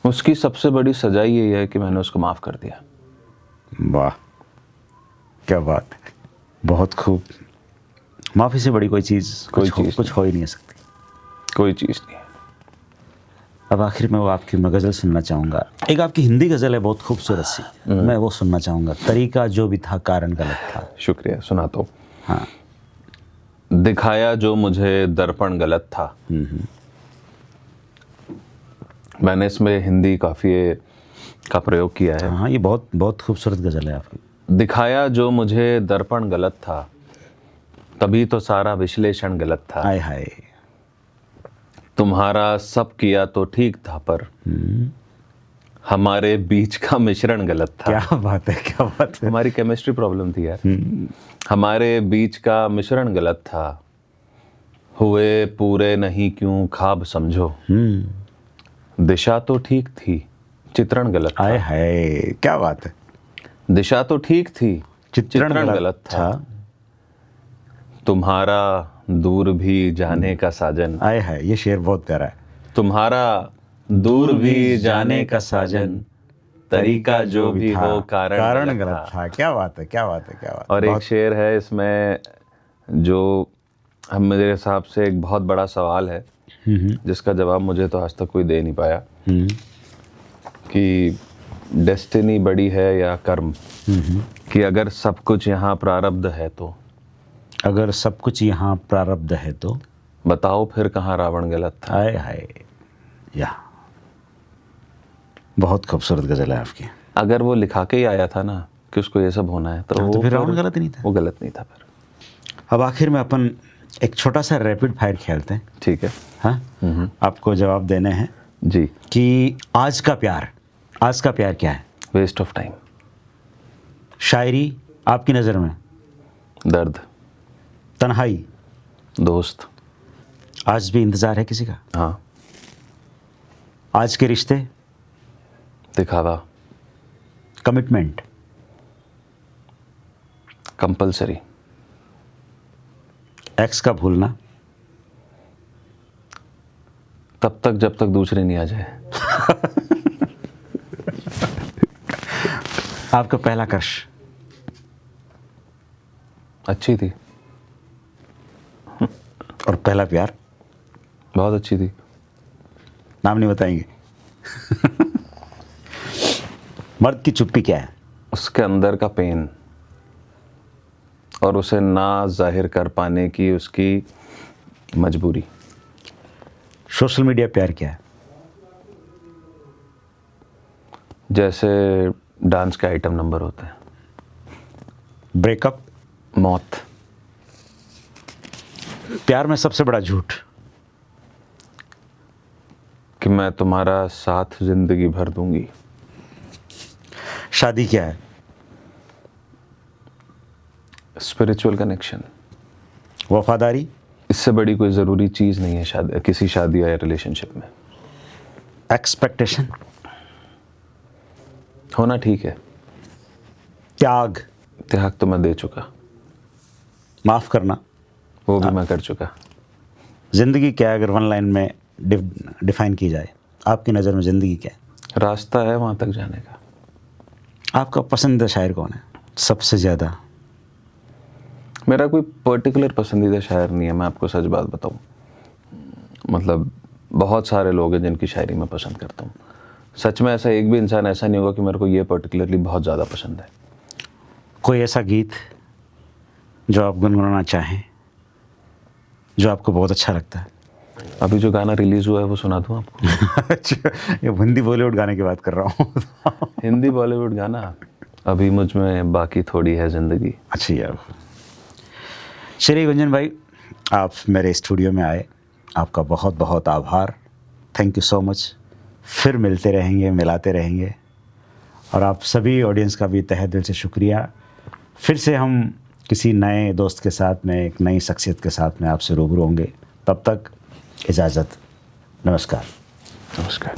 उसकी सबसे बड़ी सजाई यही है कि मैंने उसको माफ़ कर दिया। वाह, क्या बात है, बहुत खूब। माफ़ी से बड़ी कोई चीज़ कुछ हो ही नहीं सकती, कोई चीज़ नहीं है। अब आखिर में वो आपकी मैं गज़ल सुनना चाहूँगा। एक आपकी हिंदी गज़ल है बहुत खूबसूरत सी, मैं वो सुनना चाहूँगा। तरीका जो भी था कारण गलत था। शुक्रिया, सुनाता हूँ। हाँ। दिखाया जो मुझे दर्पण गलत था। मैंने इसमें हिंदी काफ़िए का प्रयोग किया है। हाँ, ये बहुत बहुत खूबसूरत गज़ल है आपकी। दिखाया जो मुझे दर्पण गलत था, तभी तो सारा विश्लेषण गलत था। हाय हाय। तुम्हारा सब किया तो ठीक था, पर हमारे बीच का मिश्रण गलत था। क्या बात है, क्या बात है। हमारी केमिस्ट्री प्रॉब्लम थी यार। हमारे बीच का मिश्रण गलत था, हुए पूरे नहीं क्यों ख्वाब समझो। दिशा तो ठीक थी, चित्रण गलत था। हाय हाय, क्या बात है। दिशा तो ठीक थी, चित्रण गलत था। तुम्हारा दूर भी जाने का साजन। हाय हाय, ये शेर बहुत प्यारा है। तुम्हारा दूर भी जाने का साजन, तरीका जो भी हो कारण गलत था। क्या बात है, क्या बात है, क्या बात है। और एक शेर है इसमें जो हम मेरे हिसाब से एक बहुत बड़ा सवाल है, जिसका जवाब मुझे तो आज तक कोई दे नहीं पाया, कि डेस्टिनी बड़ी है या कर्म, कि अगर सब कुछ यहाँ प्रारब्ध है तो, अगर सब कुछ यहाँ प्रारब्ध है तो बताओ फिर कहाँ रावण गलत था। हाय हाय, या बहुत खूबसूरत गजल है आपकी। अगर वो लिखा के ही आया था ना कि उसको ये सब होना है, तो फिर रावण गलत नहीं था। वो गलत नहीं था फिर। अब आखिर में अपन एक छोटा सा रैपिड फायर खेलते हैं। ठीक है। हाँ, आपको जवाब देने हैं जी। कि आज का प्यार क्या है? Waste of time. शायरी आपकी नज़र में? दर्द। तन्हाई? दोस्त। आज भी इंतज़ार है किसी का? हाँ। आज के रिश्ते? दिखावा। कमिटमेंट? कंपल्सरी। एक्स का भूलना? तब तक जब तक दूसरे नहीं आ जाए। आपका पहला क्रश? अच्छी थी। और पहला प्यार? बहुत अच्छी थी। नाम नहीं बताएंगे। मर्द की चुप्पी क्या है? उसके अंदर का पेन और उसे ना जाहिर कर पाने की उसकी मजबूरी। सोशल मीडिया प्यार क्या है? जैसे डांस के आइटम नंबर होते हैं। ब्रेकअप? मौत। प्यार में सबसे बड़ा झूठ? कि मैं तुम्हारा साथ जिंदगी भर दूंगी। शादी क्या है? Spiritual connection. वफादारी? इससे बड़ी कोई ज़रूरी चीज़ नहीं है शादी, किसी शादी या रिलेशनशिप में। एक्सपेक्टेशन? होना ठीक है। त्याग? त्याग तो मैं दे चुका। माफ़ करना? वो भी मैं कर चुका। ज़िंदगी क्या है अगर वन लाइन में डिफाइन की जाए? आपकी नज़र में ज़िंदगी क्या है? रास्ता है वहाँ तक जाने का। आपका पसंदीदा शायर कौन है सबसे ज़्यादा? मेरा कोई पर्टिकुलर पसंदीदा शायर नहीं है, मैं आपको सच बात बताऊं। मतलब बहुत सारे लोग हैं जिनकी शायरी मैं पसंद करता हूँ। सच में ऐसा एक भी इंसान ऐसा नहीं होगा कि मेरे को ये पर्टिकुलरली बहुत ज़्यादा पसंद है। कोई ऐसा गीत जो आप गुनगुनाना चाहें, जो आपको बहुत अच्छा लगता है? अभी जो गाना रिलीज़ हुआ है वो सुना दूँ आपको? अच्छा, ये हिंदी बॉलीवुड गाने की बात कर रहा हूँ। हिंदी बॉलीवुड गाना? अभी मुझ में बाकी थोड़ी है ज़िंदगी। अच्छी यार। श्री गुंजन भाई, आप मेरे स्टूडियो में आए, आपका बहुत बहुत आभार। Thank you so much. फिर मिलते रहेंगे, मिलाते रहेंगे। और आप सभी ऑडियंस का भी तहे दिल से शुक्रिया। फिर से हम किसी नए दोस्त के साथ में, एक नई शख्सियत के साथ में आपसे रूबरू होंगे। तब तक इजाज़त। नमस्कार। नमस्कार।